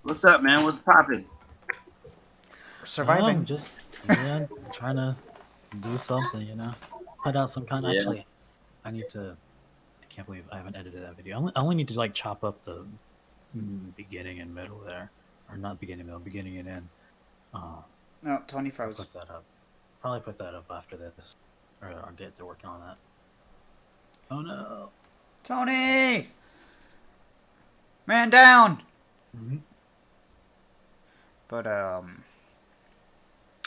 What's up, man? What's popping? Surviving. Just trying to do something, Put out some kind. Yeah. Actually, I need to. I can't believe I haven't edited that video. I only need to like chop up the beginning and middle there, or not beginning middle, beginning and end. No, Tony froze. Put that up. Probably put that up after this, or I'll get to working on that. Oh no, Tony! Man down! mm-hmm. But, I'm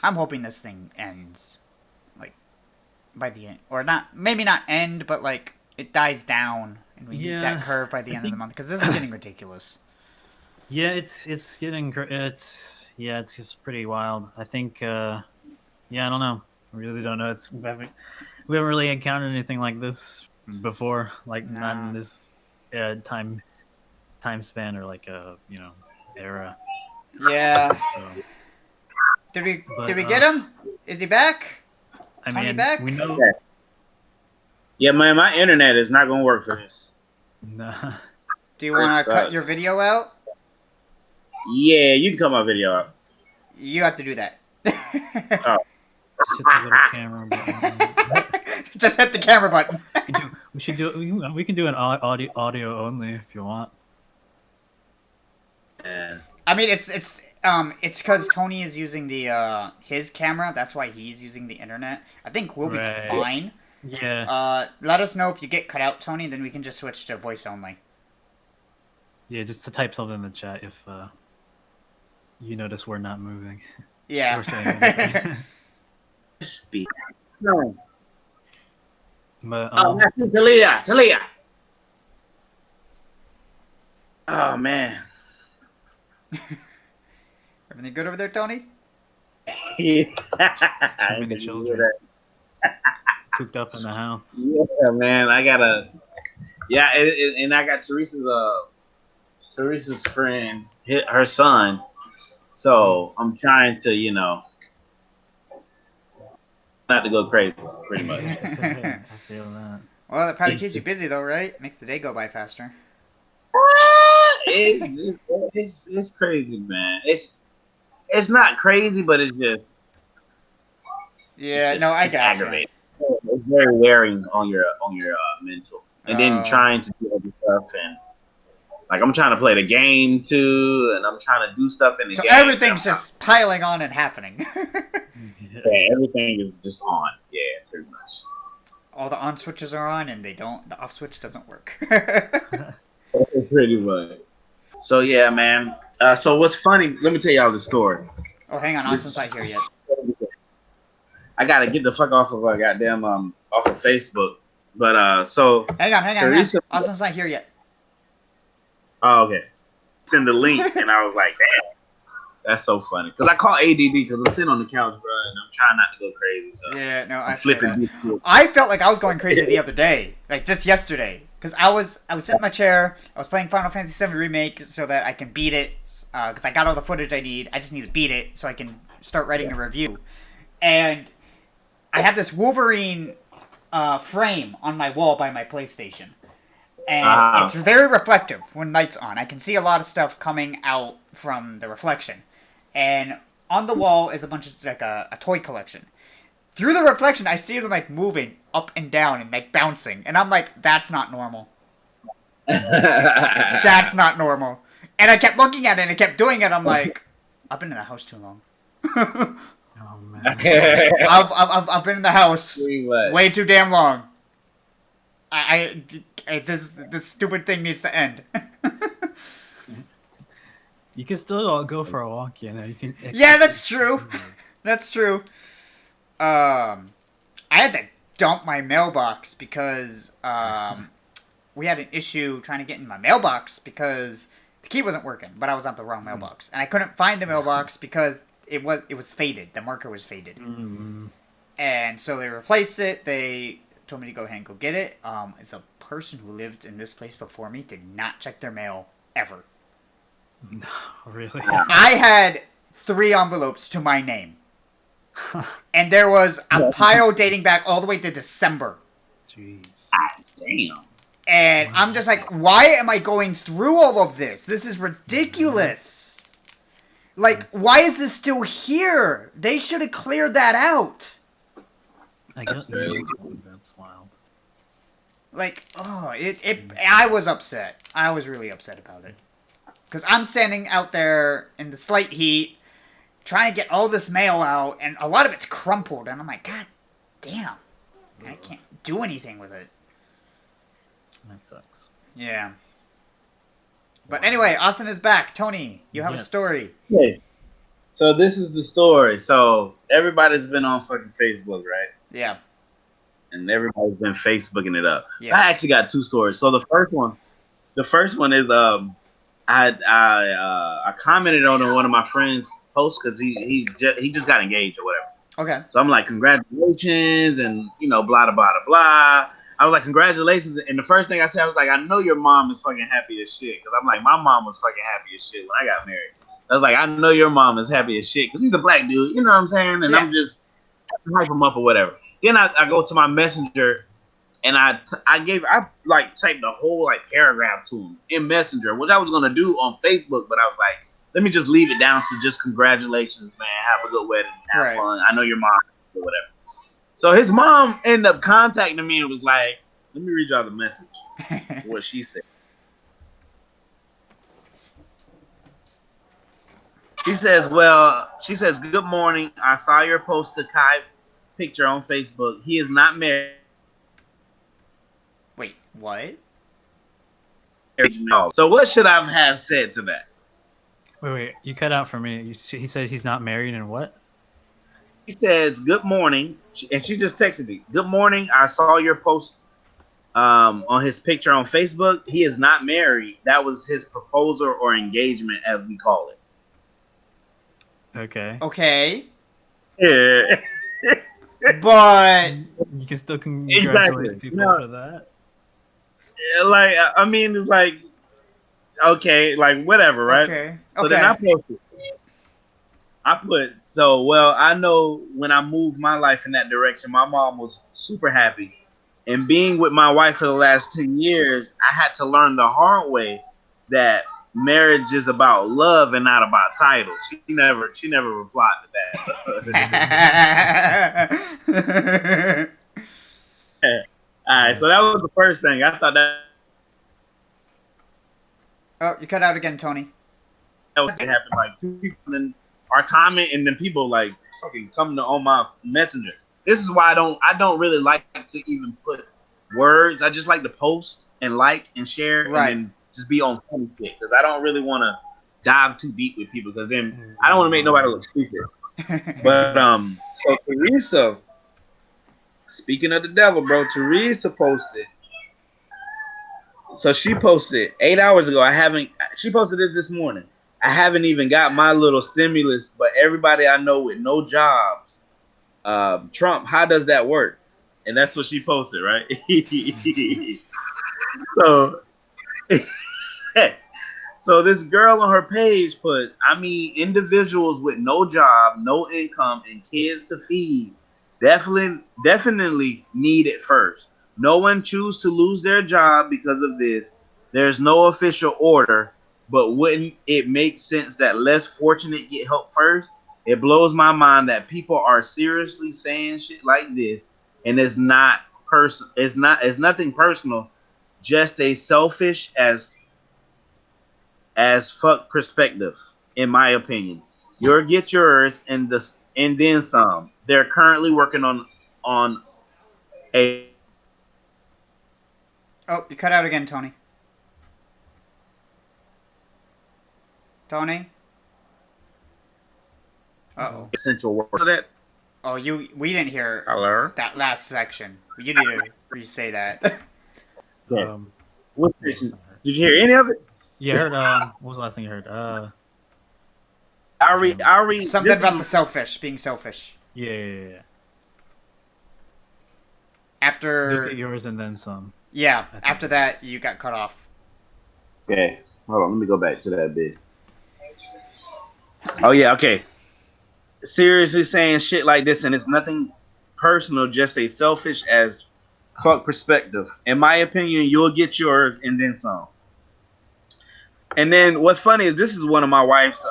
hoping this thing ends, like, by the end. Or not, maybe not end, but, like, it dies down, and we meet that curve by the end of the month. Because this is getting ridiculous. Yeah, it's just pretty wild. I think, I don't know. I really don't know. We haven't really encountered anything like this before, like not in this time span or like era. Yeah. So, Did we get him? Is he back? Tony back? We know. Yeah, man, my internet is not gonna work for this. Nah. Do you want to cut your video out? Yeah, you can cut my video out. You have to do that. Oh. Just hit the little camera button. Just hit the camera button. We should do. We can do an audio only if you want. Yeah. I mean, it's because Tony is using the his camera. That's why he's using the internet. I think we'll be fine. Yeah. Let us know if you get cut out, Tony. Then we can just switch to voice only. Yeah, just to type something in the chat if you notice we're not moving. Yeah. We're saying anything. Speak. No. But Talia. Oh man. Everything good over there, Tony? Yeah. Too many children cooped up in the house. Yeah, man. I gotta. Yeah, and I got Teresa's friend, her son. So I'm trying to, not to go crazy, pretty much. I feel that. Well, that probably keeps you busy, though, right? Makes the day go by faster. It's crazy, man. It's not crazy, but it's just. Yeah, no, I got you. It's very wearing on your mental, and then trying to do other stuff, and like I'm trying to play the game too, and I'm trying to do stuff in the game. So everything's just piling on and happening. Yeah, everything is just on. Yeah, pretty much. All the on switches are on, and the off switch doesn't work. Pretty much. So yeah, man. So what's funny? Let me tell y'all the story. Oh, hang on, Austin's not here yet. I gotta get the fuck off of goddamn off of Facebook. But so hang on. Austin's not here yet. Oh, okay. Send the link, and I was like, damn, that's so funny. Because I call ADD because I'm sitting on the couch, bro, and I'm trying not to go crazy. So yeah, no, I'm flipping. I felt like I was going crazy the other day, like just yesterday, because I was sitting in my chair. I was playing Final Fantasy VII Remake so that I can beat it. Because I got all the footage I need. I just need to beat it so I can start writing a review. And I have this Wolverine frame on my wall by my PlayStation. And it's very reflective when light's on. I can see a lot of stuff coming out from the reflection. And on the wall is a bunch of, like, a toy collection. Through the reflection, I see them, like, moving up and down and, like, bouncing. And I'm like, that's not normal. That's not normal. And I kept looking at it and I kept doing it. I'm like, I've been in the house too long. Oh man. I've been in the house way too damn long. This stupid thing needs to end. You can still go for a walk, You can. Yeah, that's true. That's true. I had to dump my mailbox because we had an issue trying to get in my mailbox because the key wasn't working, but I was on the wrong mailbox, and I couldn't find the mailbox because it was faded. The marker was faded, and so they replaced it. They told me to go ahead and go get it. The person who lived in this place before me did not check their mail ever. No, really? I had 3 envelopes to my name, and there was a pile dating back all the way to December. Jeez. Damn. And I'm just like, why am I going through all of this? This is ridiculous. Like, why is this still here? They should have cleared that out. I guess that's wild. Like, I was upset. I was really upset about it. Because I'm standing out there in the slight heat, trying to get all this mail out, and a lot of it's crumpled, and I'm like, God damn. I can't do anything with it. That sucks. Yeah. But anyway, Austin is back. Tony, you have a story. Okay. So this is the story. So everybody's been on fucking Facebook, right? Yeah. And everybody's been Facebooking it up. Yes. I actually got two stories. So the first one is I commented on one of my friends' posts because he just got engaged or whatever. Okay. So I'm like, congratulations, and blah blah blah blah. I was like, congratulations, and the first thing I said, I was like, I know your mom is fucking happy as shit, because I'm like, my mom was fucking happy as shit when I got married. I was like, I know your mom is happy as shit, because he's a black dude, you know what I'm saying? And I'm just hype him up or whatever. Then I go to my messenger, and I typed the whole paragraph to him in Messenger, which I was gonna do on Facebook, but I was like, let me just leave it down to just congratulations, man. Have a good wedding, have fun. I know your mom or whatever. So his mom ended up contacting me and was like, let me read y'all the message. What she said. She says, good morning. I saw your post to Kai picture on Facebook. He is not married. Wait, what? So what should I have said to that? Wait, you cut out for me. He said he's not married and what? He says, good morning, and she just texted me. Good morning. I saw your post on his picture on Facebook. He is not married. That was his proposal or engagement, as we call it. Okay. Yeah. But you can still congratulate people for that. Yeah, I mean, it's like, okay, whatever, right? Okay. So then I posted. I know when I moved my life in that direction, my mom was super happy. And being with my wife for the last 10 years, I had to learn the hard way that marriage is about love and not about titles. She never replied to that. All right, so that was the first thing. I thought that. Oh, you cut out again, Tony. That was happened. Two people are comment, and then people fucking come on my messenger. This is why I don't really like to even put words. I just like to post and and share, and then just be on funny shit, because I don't really want to dive too deep with people, because then I don't want to make nobody look stupid. But so Teresa, speaking of the devil, bro, Teresa posted. So she posted 8 hours ago. She posted it this morning. I haven't even got my little stimulus, but everybody I know with no jobs, Trump, how does that work? And that's what she posted, right? So this girl on her page put, individuals with no job, no income, and kids to feed definitely need it first. No one choose to lose their job because of this. There's no official order. But wouldn't it make sense that less fortunate get help first? It blows my mind that people are seriously saying shit like this, and it's nothing personal, just a selfish as fuck perspective, in my opinion. You'll get yours and then some. They're currently working on a. Oh, you cut out again, Tony. Tony? Uh-oh. Essential work. So that. Oh, we didn't hear that last section. You need to re-say that. Yeah. Did you hear any of it? Yeah, I heard. What was the last thing you heard? I read something about being selfish. Yeah. After get yours and then some. Yeah, after that you got cut off. Okay, hold on. Let me go back to that bit. Oh yeah, okay. Seriously saying shit like this, and it's nothing personal, just a selfish as fuck perspective. In my opinion, you'll get yours and then some. And then what's funny is this is one of my wife's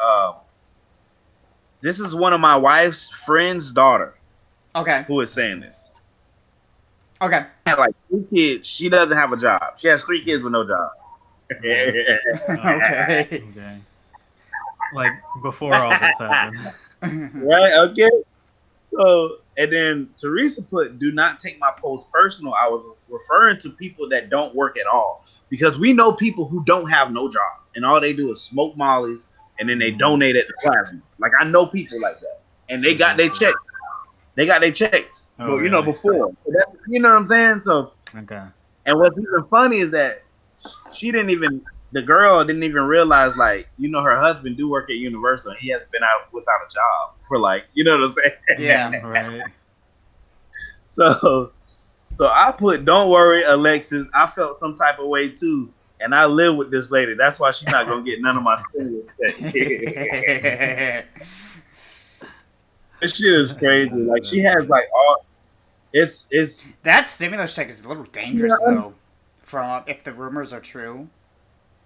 This is one of my wife's friend's daughter Okay. who is saying this. Okay. She had like 3 kids. She doesn't have a job. She has 3 kids with no job. Okay. Okay. Like before all this happened. Right? Okay. So, and then Teresa put, "Do not take my post personal. I was referring to people that don't work at all because we know people who don't have no job and all they do is smoke mollies and then they donate it to plasma. Like I know people like that, and they got their checks. They got their checks, Oh, you know, really? before. So that's, you know what I'm saying? So, Okay. and what's even funny is that she didn't even. The girl didn't even realize, like, you know, her husband do work at Universal, and he has been out without a job for, like, you know what I'm saying? Yeah. Right. So I put, "Don't worry, Alexis. I felt some type of way too, and I live with this lady. That's why she's not gonna get none of my stimulus check." This shit is crazy. Like she has like all. It's That stimulus check is a little dangerous, Yeah. though. From if the rumors are true.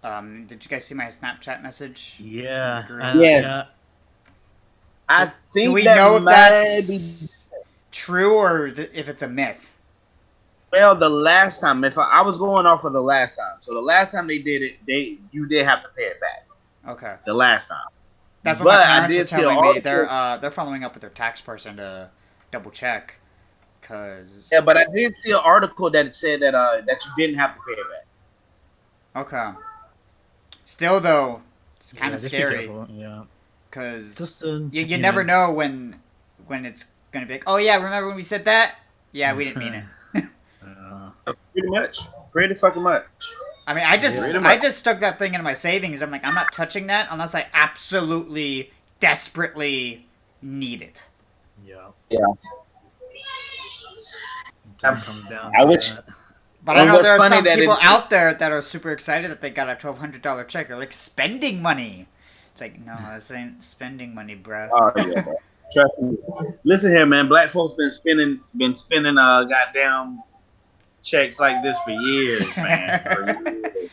Did you guys see my Snapchat message? Yeah. Yeah. Yeah. I think Do we that know if might that's true or if it's a myth? well, the last time, if I was going off of the last time, so the last time they did it, you did have to pay it back. Okay. The last time. That's what But my I parents were did see an telling me. article- They're following up with their tax person to double check. Cause Yeah, but I did see an article that said that that you didn't have to pay it back. okay. Still though, it's kind of just be scary. careful, yeah. Cause Just, you never know when it's gonna be like, oh yeah, remember when we said that? Yeah, we didn't mean it. Pretty much. Pretty fucking much. I mean, I Yeah. just stuck that thing into my savings. I'm like, I'm not touching that unless I absolutely, desperately need it. Yeah. Yeah. Until it comes down I to wish- that. But Well, I know what's there are funny some that people it- out there that are super excited that they got a $1,200 check. They're like spending money. It's like, no, this ain't spending money, bruh. Oh yeah. Bro. Trust me. Listen here, man. Black folks been spending goddamn checks like this for years, man. For years.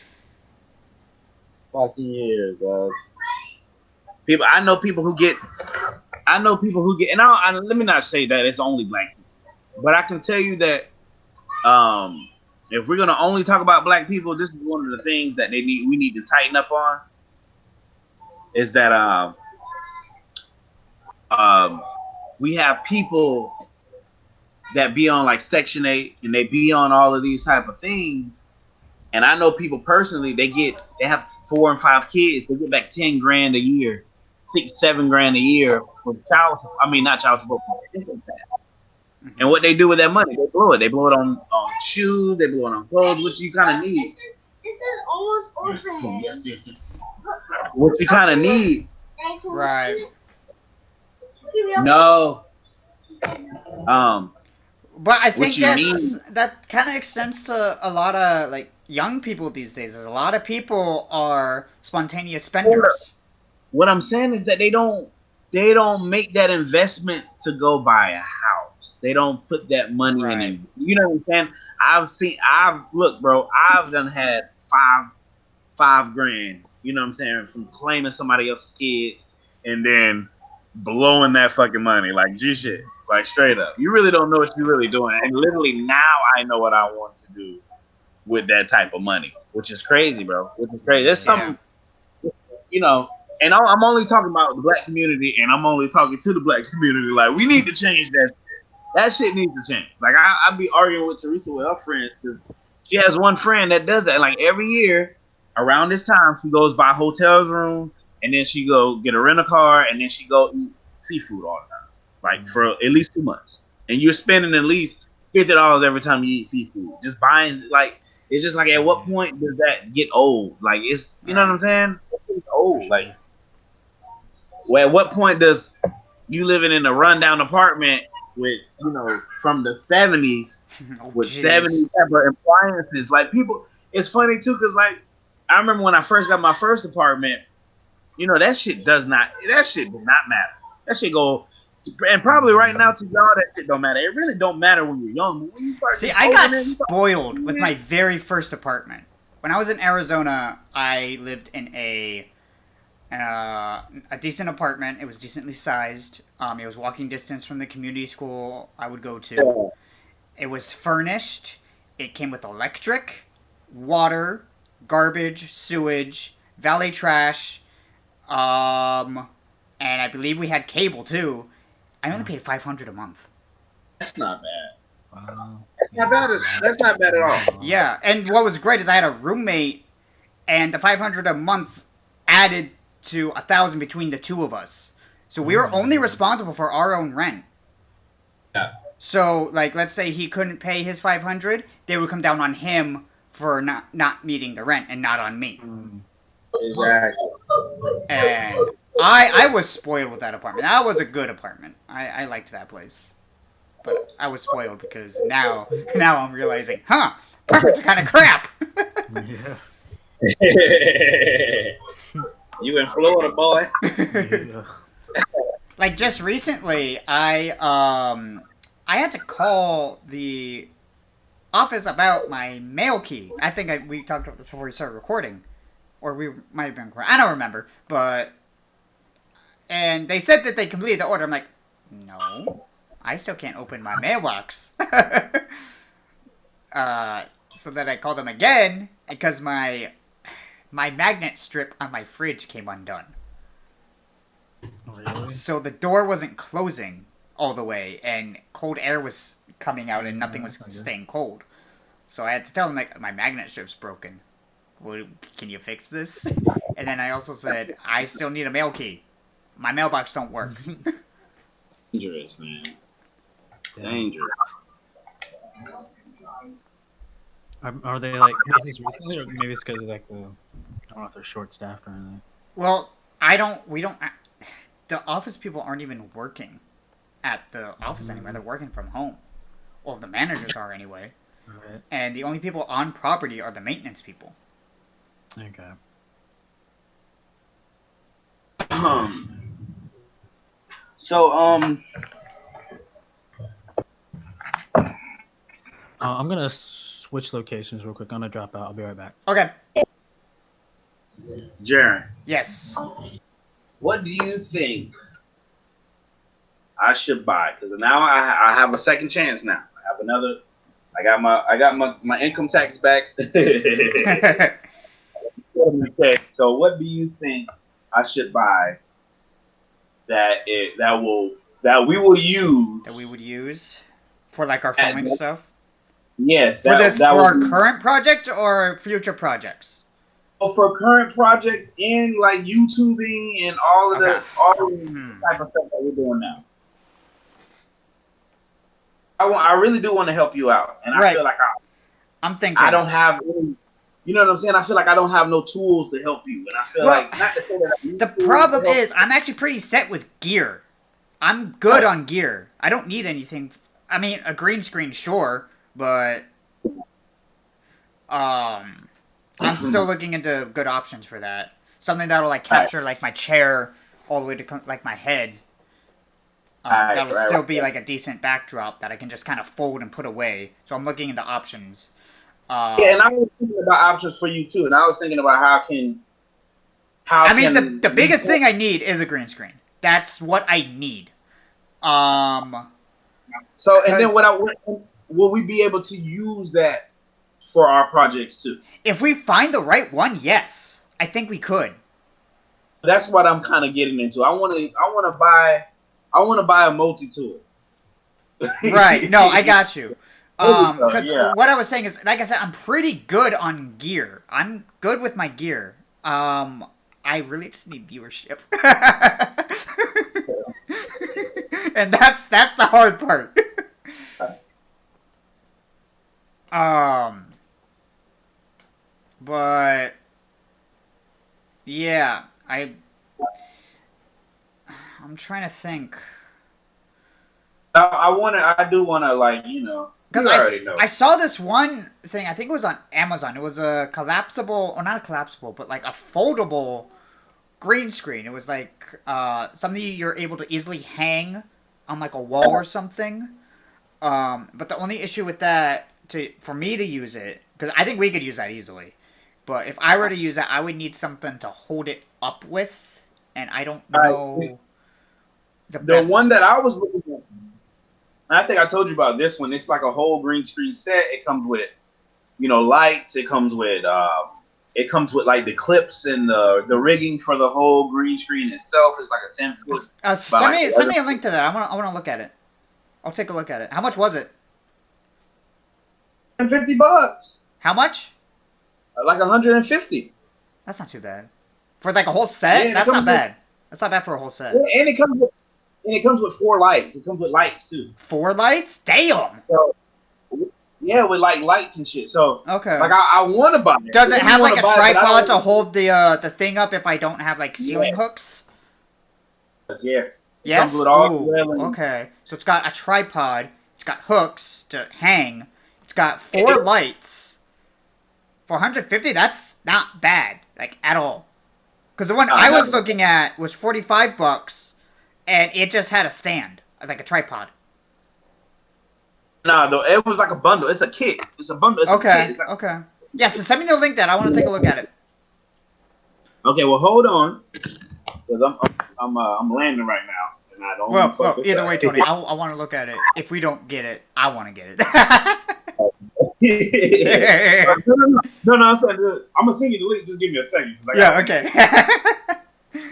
Fucking years, guys. People, I know people who get, and let me not say that it's only black people, but I can tell you that, if we're gonna only talk about black people, this is one of the things that we need to tighten up on, is that we have people that be on like Section 8 and they be on all of these type of things. And I know people personally, they have 4 and 5 kids, they get back 10 grand a year, 6, 7 grand a year for not child support. And what they do with that money, they blow it. They blow it on shoes, they blow it on clothes, which you kind of need. This is almost open. Yes. What you kind of need. Right. No. But I think you that kind of extends to a lot of like young people these days. A lot of people are spontaneous spenders. What I'm saying is that they don't make that investment to go buy a house. They don't put that money in it. You know what I'm saying? Look, bro, I've done had five grand, you know what I'm saying, from claiming somebody else's kids and then blowing that fucking money. Like, G shit. Like, straight up. You really don't know what you're really doing. And literally now I know what I want to do with that type of money, which is crazy, bro. Which is crazy. There's something, you know, and I'm only talking about the black community, and I'm only talking to the black community. Like, we need to change that shit. That shit needs to change. Like, I be arguing with Teresa with her friends because she has one friend that does that. Like, every year around this time, she goes buy hotels room, and then she go get a rental car, and then she go eat seafood all the time. Like, for at least 2 months. And you're spending at least $50 every time you eat seafood. Just buying, like, it's just like, at what point does that get old? Like, it's, you know what I'm saying? It's old. Like, well, at what point does you living in a rundown apartment with, you know, from the 70s with 70 type of appliances? Like, people, it's funny too, because, like, I remember when I first got my first apartment, you know, that shit did not matter. That shit go, and probably right now to y'all, that shit don't matter. It really don't matter when you're young. But when you start See, I got spoiled with my very first apartment. When I was in Arizona, I lived in a a decent apartment. It was decently sized. It was walking distance from the community school I would go to. It was furnished. It came with electric, water, garbage, sewage, valet trash, and I believe we had cable too. I only paid $500 a month. That's not bad. Wow. That's not bad. That's not bad at all. Yeah, and what was great is I had a roommate, and the $500 a month added to $1,000 between the two of us. So we were only responsible for our own rent. Yeah. So, like, let's say he couldn't pay his $500, they would come down on him for not meeting the rent and not on me. Exactly. And I was spoiled with that apartment. That was a good apartment. I liked that place. But I was spoiled because now I'm realizing, apartments are kind of crap. Yeah. You in Florida, boy? Yeah. Like, just recently, I had to call the office about my mail key. I think we talked about this before we started recording. Or we might have been recording. I don't remember. And they said that they completed the order. I'm like, no. I still can't open my mailbox. So then I called them again because my magnet strip on my fridge came undone. Really? So the door wasn't closing all the way, and cold air was coming out, and nothing was staying cold. So I had to tell them, like, my magnet strip's broken. Well, can you fix this? And then I also said, I still need a mail key. My mailbox don't work. Dangerous, man. Dangerous. Are they like is this recently, or maybe it's because of like I don't know if they're short staffed or anything. Well, the office people aren't even working at the office anymore. They're working from home. Or the managers are anyway. Right. And the only people on property are the maintenance people. Okay. So I'm gonna switch locations real quick. I'm gonna drop out. I'll be right back. Okay. Jaron, Yes. what do you think I should buy? Because now I have a second chance. Now I have another. I got my income tax back. So what do you think I should buy that we will use That we would use for, like, our filming stuff? Yes. For our current project or future projects? For current projects in, like, YouTubing and all of the type of stuff that we're doing now. I really do want to help you out, and I feel like I'm thinking I don't have any, you know what I'm saying? I feel like I don't have no tools to help you, and I feel like not to say that I need the tools problem to help is I'm actually pretty set with gear. I'm good on gear. I don't need anything. I mean, a green screen, sure, but I'm still looking into good options for that. Something that'll, like, capture like my chair all the way to like my head. That'll still be like a decent backdrop that I can just kind of fold and put away. So I'm looking into options. Yeah, and I was thinking about options for you too, and I was thinking about how the biggest thing I need is a green screen. That's what I need. So, and then will we be able to use that for our projects too? If we find the right one, yes, I think we could. That's what I'm kind of getting into. I want to buy a multi-tool. Right. No, I got you. Because what I was saying is, like I said, I'm pretty good on gear. I'm good with my gear. I really just need viewership. And that's the hard part. But yeah, I'm trying to think. I do want to, like, you know. Because I saw this one thing, I think it was on Amazon. It was a collapsible, or not a collapsible, but like a foldable green screen. It was like something you're able to easily hang on, like, a wall or something. But the only issue with that, for me to use it, because I think we could use that easily. But if I were to use that, I would need something to hold it up with. and I don't All right. know the The best. one that I was looking at, I think I told you about this one. It's like a whole green screen set. It comes with, lights. It comes with like the clips and the rigging for the whole green screen itself. It's like a 10 foot by Send like me 11. a link to that. I want to look at it. I'll take a look at it. How much was it? $150. How much? Like 150. That's not too bad. For like a whole set? Yeah, That's not bad. That's not bad for a whole set. Yeah, and it comes with 4 lights. It comes with lights too. 4 lights? Damn. So yeah, with like lights and shit. So Okay. like I want to buy it. Does it I have wanna like a buy it, but I tripod don't- to hold the thing up if I don't have like ceiling hooks? Yes. It Yes. comes with all Ooh, the railing. okay. So it's got a tripod. It's got hooks to hang. It's got 4 lights. For 150, that's not bad, like at all. Because the one I was looking at was $45, and it just had a stand, like a tripod. Nah, though it was like a bundle. It's a kit. It's a bundle. It's a Okay. kit. It's like- Okay. Yeah. So send me the link. That I want to take a look at it. Okay, well hold on, because I'm landing right now, and I don't. Well, fuck this either up. way, Tony, I want to look at it. If we don't get it, I want to get it. no, I'm saying I'm gonna send you the link. Just give me a second. 'Cause I Yeah. gotta- Okay.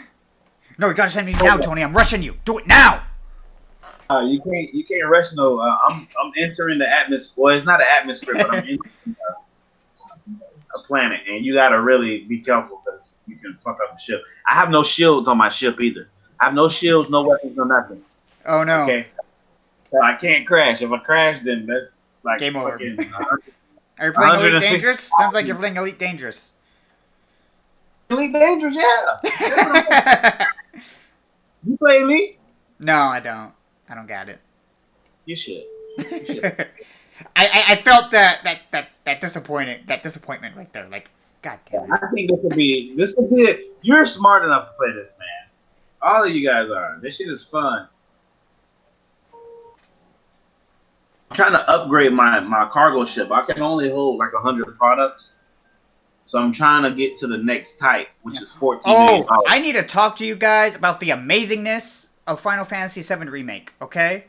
No, you gotta send me now, Tony. I'm rushing you. Do it now. You can't rush no. I'm entering the atmosphere. Well, it's not an atmosphere, but I'm entering a planet, and you gotta really be careful because you can fuck up the ship. I have no shields on my ship either. I have no shields, no weapons, no nothing. Oh no. Okay, so I can't crash. If I crash, then that's like Game over. fucking, Are you playing Elite 160. Dangerous? Sounds like you're playing Elite Dangerous. Elite Dangerous, yeah. You play Elite? No, I don't. I don't got it. You should. I felt that disappointment right there. Like, god damn it. I think this will be it. You're smart enough to play this, man. All of you guys are. This shit is fun. I'm trying to upgrade my cargo ship. I can only hold like 100 products. So I'm trying to get to the next type, which is 14 million. Oh, I need to talk to you guys about the amazingness of Final Fantasy VII Remake, okay?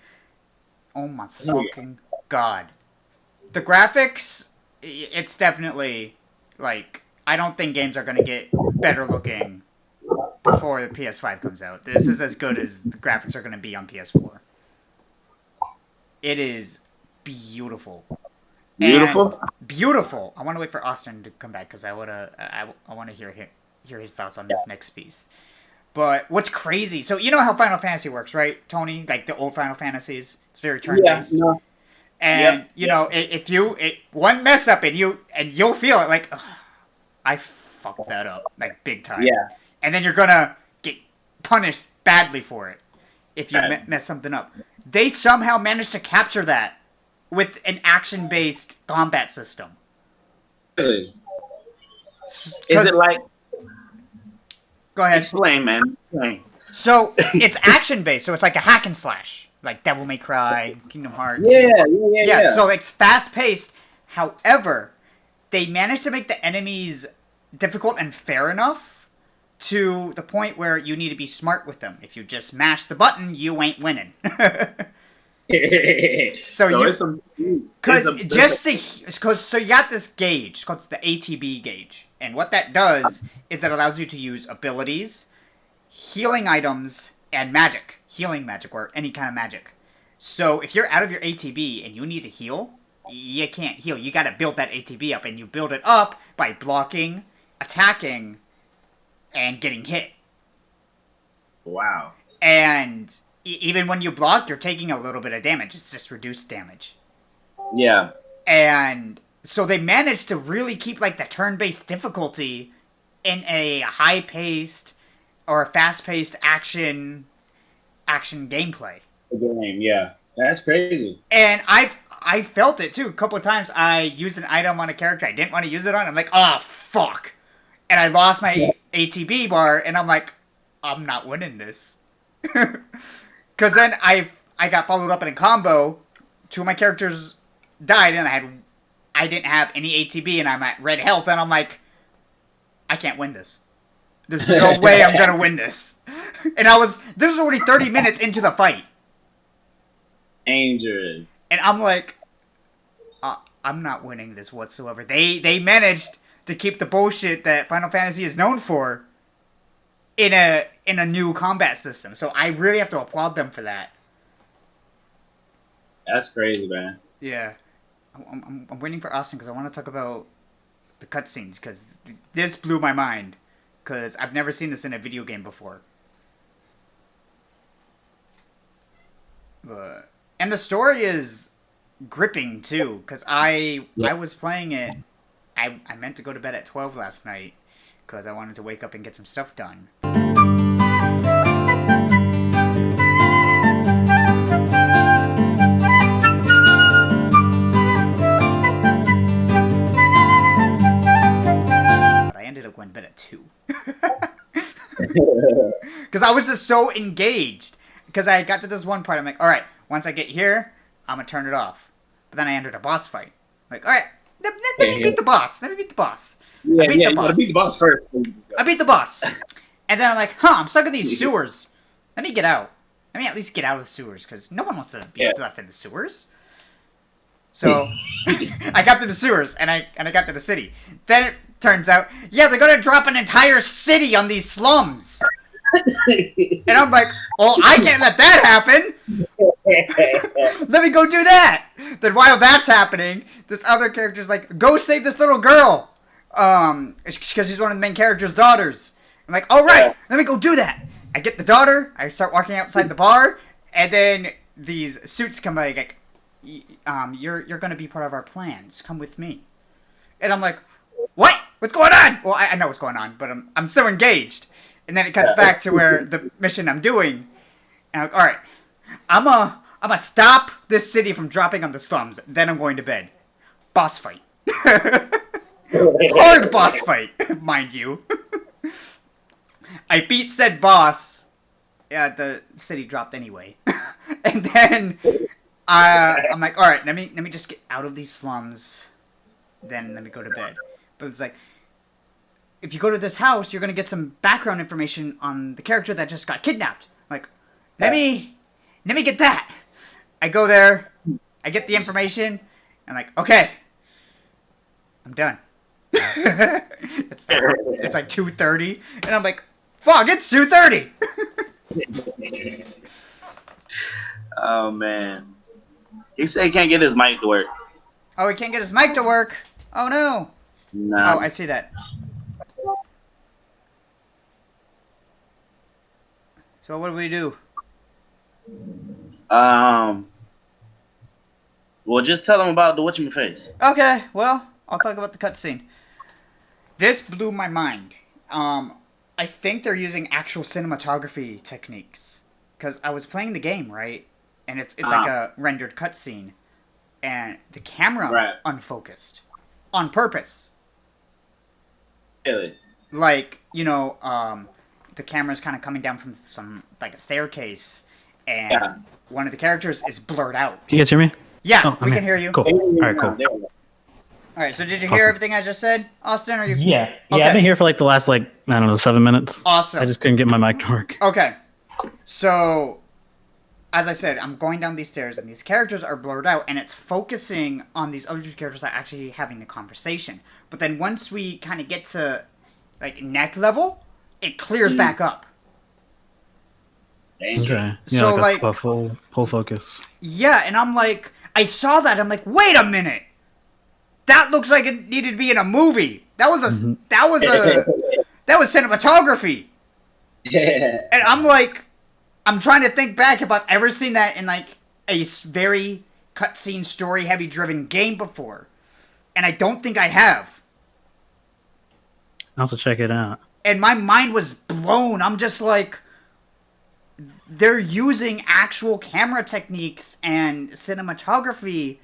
Oh my fucking god. The graphics, it's definitely, like, I don't think games are gonna get better looking before the PS5 comes out. This is as good as the graphics are gonna be on PS4. It is beautiful. Beautiful? And beautiful. I want to wait for Austin to come back because I want to hear his thoughts on this next piece. But what's crazy? So you know how Final Fantasy works, right, Tony? Like the old Final Fantasies, it's very turn based. Yeah, no. And you know, if you one mess up and you'll feel it like, ugh, I fucked that up like big time. Yeah. And then you're gonna get punished badly for it if you Right. mess something up. They somehow managed to capture that with an action-based combat system. Really? Is it like... Go ahead. Explain, man. Explain. So it's action-based, so it's like a hack and slash, like Devil May Cry, Kingdom Hearts. Yeah. So it's fast-paced. However, they managed to make the enemies difficult and fair enough to the point where you need to be smart with them. If you just mash the button, you ain't winning. So you, so you got this gauge. It's called the ATB gauge, and what that does is it allows you to use abilities, healing items, and magic, healing magic or any kind of magic. So if you're out of your ATB and you need to heal, you can't heal. You got to build that ATB up, and you build it up by blocking, attacking, and getting hit. Wow. And even when you block, you're taking a little bit of damage. It's just reduced damage. Yeah. And so they managed to really keep like the turn-based difficulty in a high-paced or fast-paced action gameplay. The game, yeah. That's crazy. And I felt it too. A couple of times I used an item on a character I didn't want to use it on. I'm like, oh fuck. And I lost my ATB bar, and I'm like, I'm not winning this. Because then I got followed up in a combo. 2 of my characters died, and I didn't have any ATB, and I'm at red health, and I'm like, I can't win this. There's no way I'm gonna win this. And this was already 30 minutes into the fight. Dangerous. And I'm like, I'm not winning this whatsoever. They managed to keep the bullshit that Final Fantasy is known for in a new combat system. So I really have to applaud them for that. That's crazy, man. Yeah. I'm waiting for Austin because I want to talk about the cutscenes because this blew my mind because I've never seen this in a video game before. And the story is gripping too because I was playing it. I meant to go to bed at 12 last night because I wanted to wake up and get some stuff done. Ended up going to bed at 2 because I was just so engaged because I got to this one part. I'm like, all right, once I get here I'm gonna turn it off, but then I entered a boss fight. I'm like, all right, let me beat the boss. I beat the boss first. I beat the boss and then I'm like, I'm stuck in these sewers. Let me get out. Let me at least get out of the sewers because no one wants to be left in the sewers. So I got to the sewers and I got to the city. Then it turns out, they're gonna drop an entire city on these slums. And I'm like, well, I can't let that happen. Let me go do that. Then while that's happening, this other character's like, go save this little girl. Because she's one of the main character's daughters. I'm like, all right, let me go do that. I get the daughter. I start walking outside the bar, and then these suits come by like, you're gonna be part of our plans. Come with me. And I'm like, what? What's going on? Well, I know what's going on, but I'm still engaged. And then it cuts back to where the mission I'm doing. And I'm like, all right, I'm gonna stop this city from dropping on the slums. Then I'm going to bed. Boss fight. Hard boss fight, mind you. I beat said boss. Yeah, the city dropped anyway. And then I'm like, all right, let me just get out of these slums. Then let me go to bed. But it's like, if you go to this house, you're gonna get some background information on the character that just got kidnapped. Like, let me get that. I go there, I get the information, and like, okay, I'm done. It's like 2:30, and I'm like, fuck, it's 2:30. Oh man, he said he can't get his mic to work. Oh, he can't get his mic to work. Oh no. No. Oh, I see that. So what do we do? Well, just tell him about the whatchamacallit. Okay, well, I'll talk about the cutscene. This blew my mind. I think they're using actual cinematography techniques. Because I was playing the game, right? And it's like a rendered cutscene. And the camera unfocused. On purpose. Really? Like, the camera's kind of coming down from like a staircase. And one of the characters is blurred out. Can you guys hear me? Yeah, we can hear you. Cool. Alright, cool. Alright, so did you hear everything I just said, Austin? Or you? Yeah. Okay. I've been here for like the last 7 minutes. Awesome. I just couldn't get my mic to work. Okay. So, as I said, I'm going down these stairs, and these characters are blurred out, and it's focusing on these other two characters that are actually having the conversation. But then once we kind of get to, like, neck level, it clears back up. Okay. Yeah, So, like a full focus. Yeah, and I'm like, I saw that, I'm like, wait a minute! That looks like it needed to be in a movie! That was cinematography! Yeah. And I'm like, I'm trying to think back if I've ever seen that in, like, a very cutscene, story-heavy driven game before. And I don't think I have. I'll have to check it out. And my mind was blown. I'm just like, they're using actual camera techniques and cinematography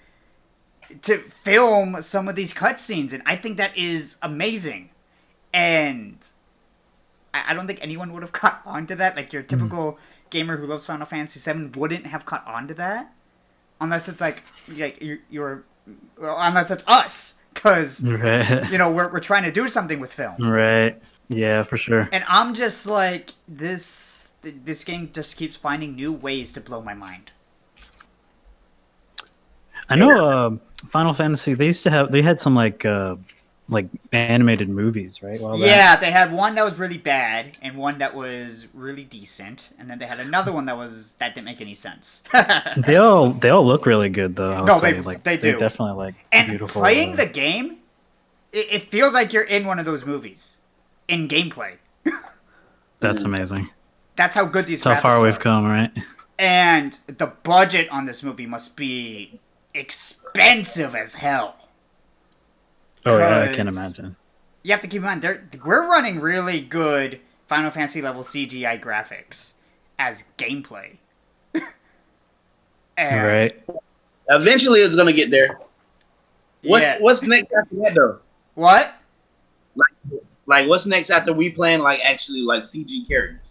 to film some of these cutscenes. And I think that is amazing. And I don't think anyone would have caught on to that. Like, your typical gamer who loves Final Fantasy VII wouldn't have caught on to that. Unless it's like unless it's us. Because, Right. we're trying to do something with film. Right. Yeah, for sure. And I'm just like, this game just keeps finding new ways to blow my mind. I know Final Fantasy they had some like animated movies, right? Well, Yeah, they had one that was really bad and one that was really decent, and then they had another one that didn't make any sense. they all look really good though. I'll No, say like they they're do. definitely like And beautiful. playing the game, it feels like you're in one of those movies in gameplay. That's amazing. That's how good these That's how graphics far are. we've come, right? And the budget on this movie must be expensive as hell. Oh yeah, I can 'Cause imagine. You have to keep in mind, we're running really good Final Fantasy level CGI graphics as gameplay. And, Right. Eventually, it's gonna get there. Yeah. What's next after that though? What? Like what's next after we playing like actually like CG characters?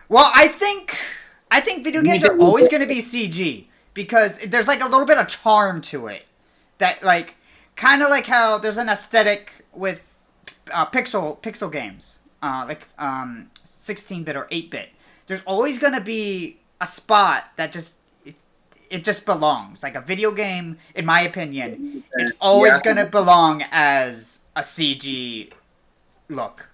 Well, I think video games are always going to be CG because there's like a little bit of charm to it. That like kind of like how there's an aesthetic with pixel games, 16-bit or 8-bit. There's always going to be a spot that just it just belongs. Like a video game, in my opinion, it's always going to belong as a CG look.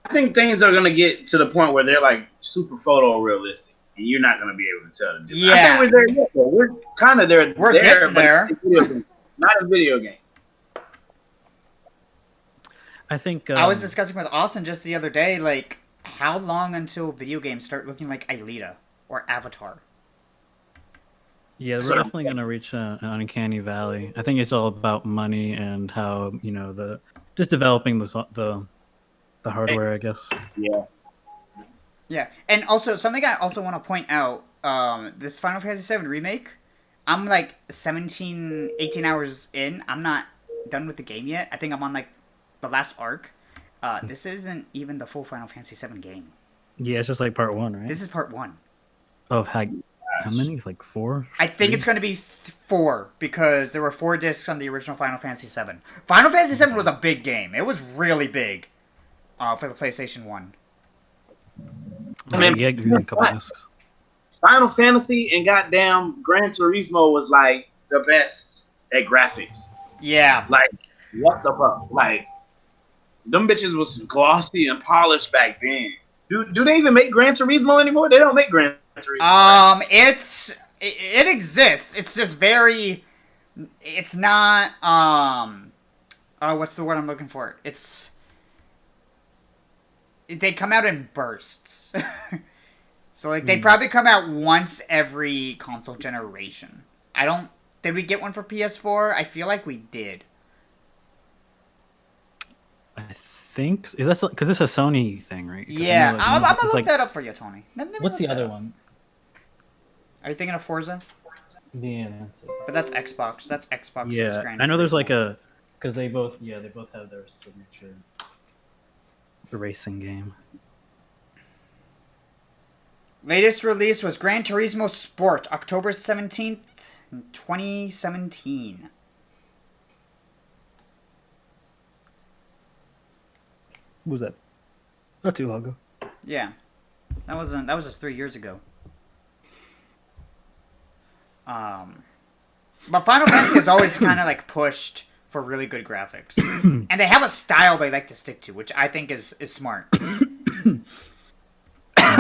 I think things are gonna get to the point where they're like super photorealistic, and you're not gonna be able to tell the difference. Yeah. I think we're there yet, though. We're kind of there. We're there, getting but there. it's a video game, not a video game. I think I was discussing with Austin just the other day, like, how long until video games start looking like Aelita or Avatar? yeah, we're definitely gonna reach an uncanny valley. I think it's all about money and how the just developing the hardware, I guess. Yeah. Yeah, and also, something I also want to point out, this Final Fantasy VII Remake, I'm like 17, 18 hours in. I'm not done with the game yet. I think I'm on like the last arc. This isn't even the full Final Fantasy VII game. Yeah, it's just like part 1, right? This is part 1. Of how many? Like 4? I think it's going to be 4 because there were 4 discs on the original Final Fantasy VII. Final Fantasy VII was a big game. It was really big for the PlayStation 1. I mean, yeah, give me a couple discs. Final Fantasy and goddamn Gran Turismo was like the best at graphics. Yeah. Like, what the fuck? Like, them bitches was glossy and polished back then. Do they even make Gran Turismo anymore? They don't make Gran Turismo. It exists. It's just very. It's not. What's the word I'm looking for? They come out in bursts. So like they probably come out once every console generation. Did we get one for PS4? I feel like we did. I think that's because it's a Sony thing, right? Yeah, I'm gonna look like, that up for you, Tony. Let me what's look the that other up. one? Are you thinking of Forza? Yeah, that's it. But that's Xbox. That's Xbox's Yeah, Gran I know there's Turismo. like a because they both have their signature racing game. Latest release was Gran Turismo Sport, October 17th, 2017. What was that? Not too long ago. Yeah. That was just 3 years ago. But Final Fantasy has always kind of like pushed for really good graphics. And they have a style they like to stick to, which I think is smart.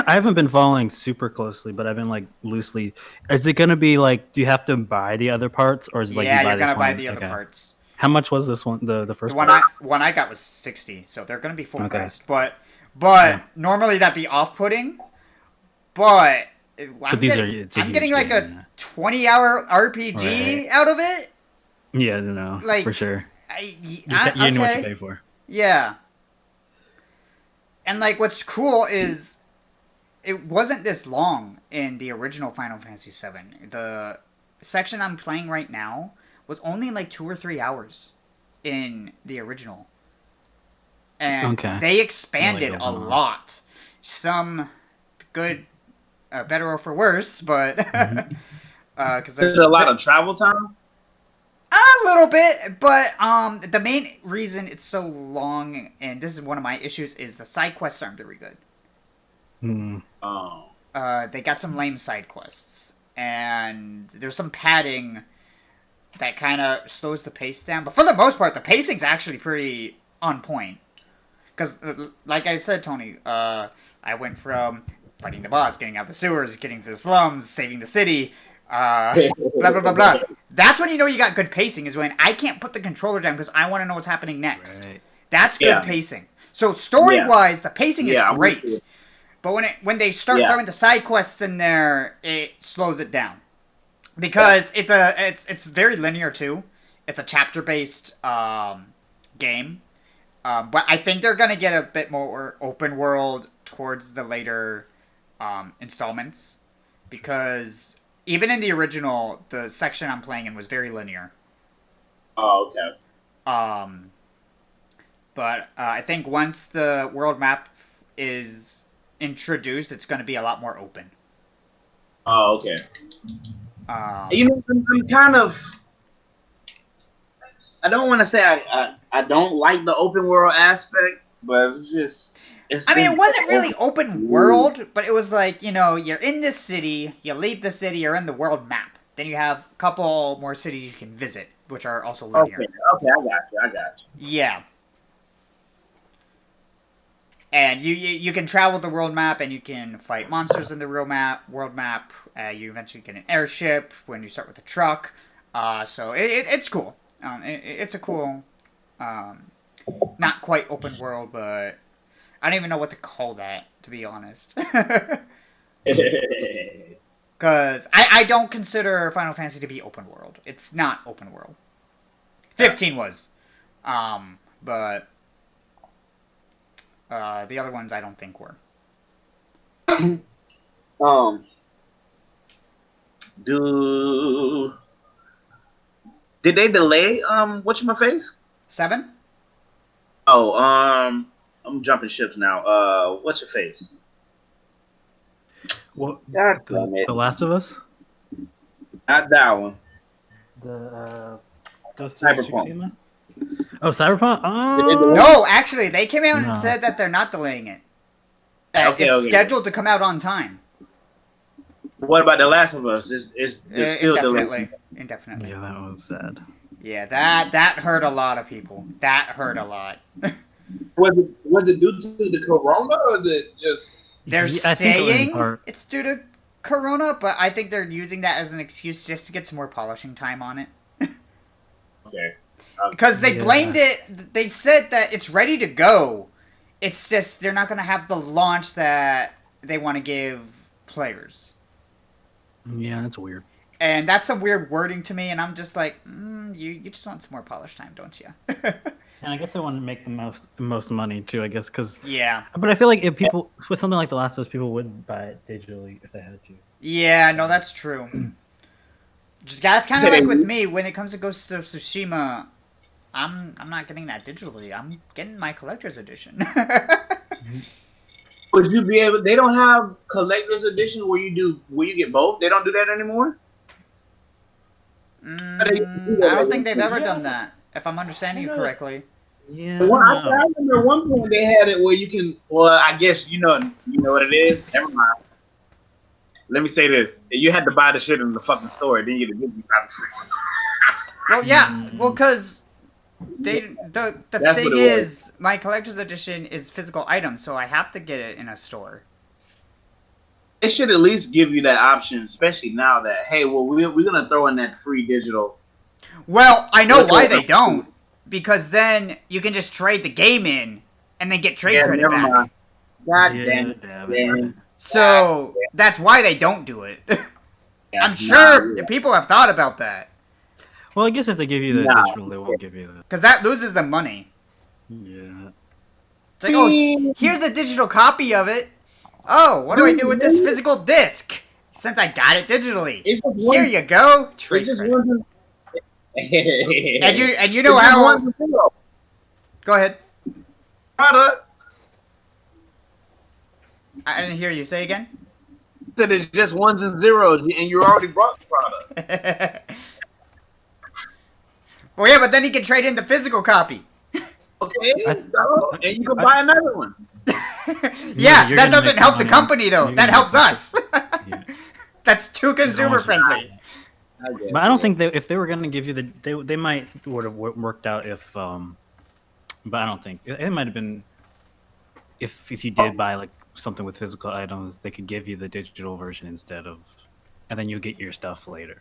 I haven't been following super closely, but I've been like loosely. Is it gonna be like? Do you have to buy the other parts, or is it like Yeah, you buy you're gonna this buy one? the other Okay. parts. How much was this one? The first The one? one I got was 60, so they're gonna be full Okay. priced. But normally that'd be off-putting. But I'm getting like a 20-hour RPG out of it. Yeah, no, Like, for sure. You know what you pay for. Yeah. And like what's cool is it wasn't this long in the original Final Fantasy VII. The section I'm playing right now was only like 2 or 3 hours in the original. And they expanded a lot. Some good, better or for worse, but... 'cause There's a lot of travel time. A little bit, but the main reason it's so long, and this is one of my issues, is the side quests aren't very good. Oh. They got some lame side quests, and there's some padding that kind of slows the pace down. But for the most part, the pacing's actually pretty on point. Because, like I said, Tony, I went from fighting the boss, getting out the sewers, getting to the slums, saving the city, blah, blah, blah, blah. That's when you know you got good pacing, is when I can't put the controller down because I want to know what's happening next. Right. That's good pacing. So story-wise, the pacing is great. But when they start throwing the side quests in there, it slows it down. Because it's very linear too. It's a chapter-based game. But I think they're gonna get a bit more open world towards the later installments. Because even in the original, the section I'm playing in was very linear. Oh, okay. But I think once the world map is introduced, it's going to be a lot more open. Oh, okay. You know, I'm kind of. I don't want to say I don't like the open world aspect, but it's just. It wasn't really open world, but it was like, you know, you're in this city, you leave the city, you're in the world map. Then you have a couple more cities you can visit, which are also linear. Okay, I got you. Yeah. And you can travel the world map, and you can fight monsters in the world map. You eventually get an airship when you start with a truck. So it's cool. It's a cool, not quite open world, but I don't even know what to call that, to be honest. Because I don't consider Final Fantasy to be open world. It's not open world. 15 was. But the other ones I don't think were. Did they delay whatchamacallit? 7? Oh, I'm jumping ships now. What's your face? What? God damn it. The Last of Us? Not that one. The Ghost of Cyberpunk. Tsushima? Oh, Cyberpunk? Oh. No, actually, they came out and said that they're not delaying it. It's scheduled to come out on time. What about The Last of Us? It's still delayed. Indefinitely. Yeah, that was sad. Yeah, that hurt a lot of people. That hurt a lot. Was it due to the corona, or is it just? They're saying it's due to corona, but I think they're using that as an excuse just to get some more polishing time on it. Okay. Because they blamed it. They said that it's ready to go. It's just they're not going to have the launch that they want to give players. Yeah, that's weird. And that's some weird wording to me, and I'm just like, you just want some more polish time, don't you? And I guess I want to make the most money too. I guess because yeah. But I feel like if people with something like The Last of Us, people would buy it digitally if they had to. Yeah, no, that's true. That's kind of like with me when it comes to Ghost of Tsushima. I'm not getting that digitally. I'm getting my collector's edition. Would you be able? They don't have collector's edition where you get both. They don't do that anymore. I don't think they've ever done that. If I'm understanding you correctly. Yeah. I remember at one point they had it where you can. Well, I guess you know what it is. Never mind. Let me say this: you had to buy the shit in the fucking store, then you get it. Well, yeah. Well, because the thing is, my collector's edition is physical items, so I have to get it in a store. It should at least give you that option, especially now that we're gonna throw in that free digital. Well, I know why they don't, because then you can just trade the game in and then get trade credit back. Mind. God damn it. So that's why they don't do it. I'm sure people have thought about that. Well, I guess if they give you the digital, they won't give you that. Because that loses them money. Yeah. It's like, oh, here's a digital copy of it. Oh, what do I do with this physical disc? Since I got it digitally. Here you go. Trade credit. and you know how... Go ahead. Product. I didn't hear you. Say again? That it's just ones and zeros, and you already brought the product. Well, yeah, but then he can trade in the physical copy. Okay, so, and you can buy another one. Yeah, you're that gonna doesn't make help the money. company though. You're That gonna helps make us. Yeah. That's too consumer friendly. But I don't think if they were going to give you they might would have worked out if but I don't think it might have been if you did buy like something with physical items, they could give you the digital version instead of, and then you'll get your stuff later.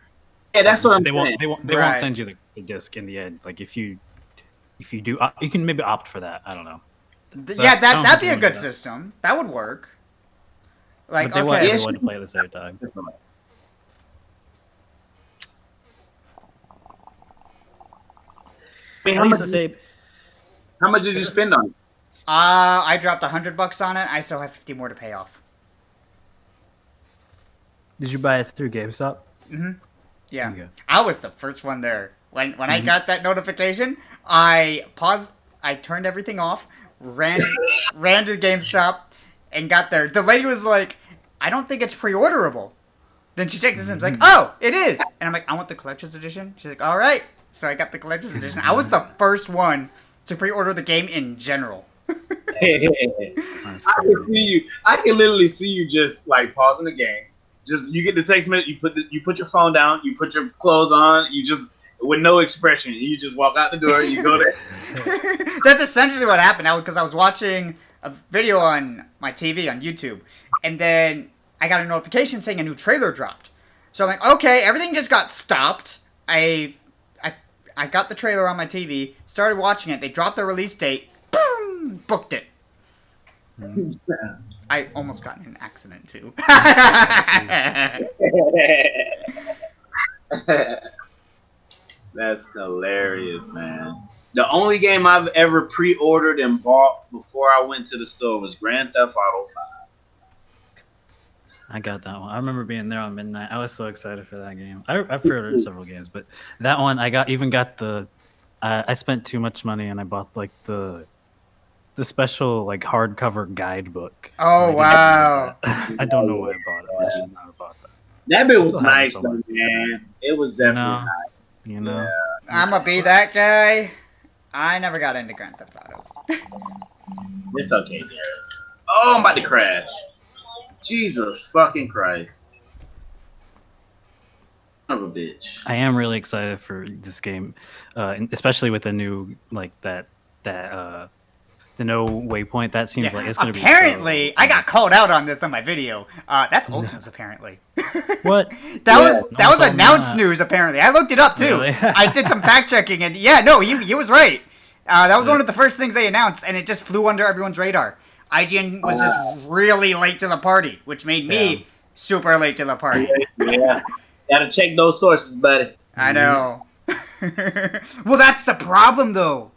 Yeah, that's what I'm They saying. won't Right. send you the disc in the end. Like if you do, you can maybe opt for that. I don't know. Yeah, I don't that'd think be they a would good do that. system. That would work. Like, But they want okay, everyone to play at the same time. I mean, I used to say, how much did you spend on it? I dropped $100 on it. I still have 50 more to pay off. did you buy it through GameStop? Yeah, Okay. I was the first one there. When I got that notification, I paused. I turned everything off, ran to GameStop, and got there. The lady was like, "I don't think it's pre-orderable." Then she checked this and was like, "Oh, it is." And I'm like, "I want the collector's edition." She's like, "All right." So I got the collector's edition. I was the first one to pre-order the game in general. I can see you. I can literally see you just like pausing the game. Just you get the text message. You put your phone down. You put your clothes on. You just with no expression. You just walk out the door. You go there. That's essentially what happened. Because I was watching a video on my TV on YouTube, and then I got a notification saying a new trailer dropped. So I'm like, okay, everything just got stopped. I got the trailer on my TV, started watching it. They dropped the release date. Boom! Booked it. I almost got in an accident too. That's hilarious, man. The only game I've ever pre-ordered and bought before I went to the store was Grand Theft Auto 5. I got that one. I remember being there on midnight. I was so excited for that game. I pre-ordered several games, but that one I got the. I spent too much money and I bought like the special like hardcover guidebook. Oh, wow. I don't know why I bought it. I should not have bought that. That bit was Still have it nice, though, somewhere. man. It was definitely No. nice. You know. I'm gonna be that guy. I never got into Grand Theft Auto. It's okay, Jared. Oh, I'm about to crash. Jesus fucking Christ. Son of a bitch. I am really excited for this game, especially with the new like that the no waypoint. That seems like it's gonna be. Apparently, I got called out on this on my video. That's old news, apparently. What? That Yeah. was No, announced not. news. Apparently, I looked it up too. Really? I did some fact checking, and yeah, no, he was right. That was one of the first things they announced, and it just flew under everyone's radar. IGN was just really late to the party, which made me super late to the party. Yeah. Gotta check those sources, buddy. I know. Well, that's the problem, though.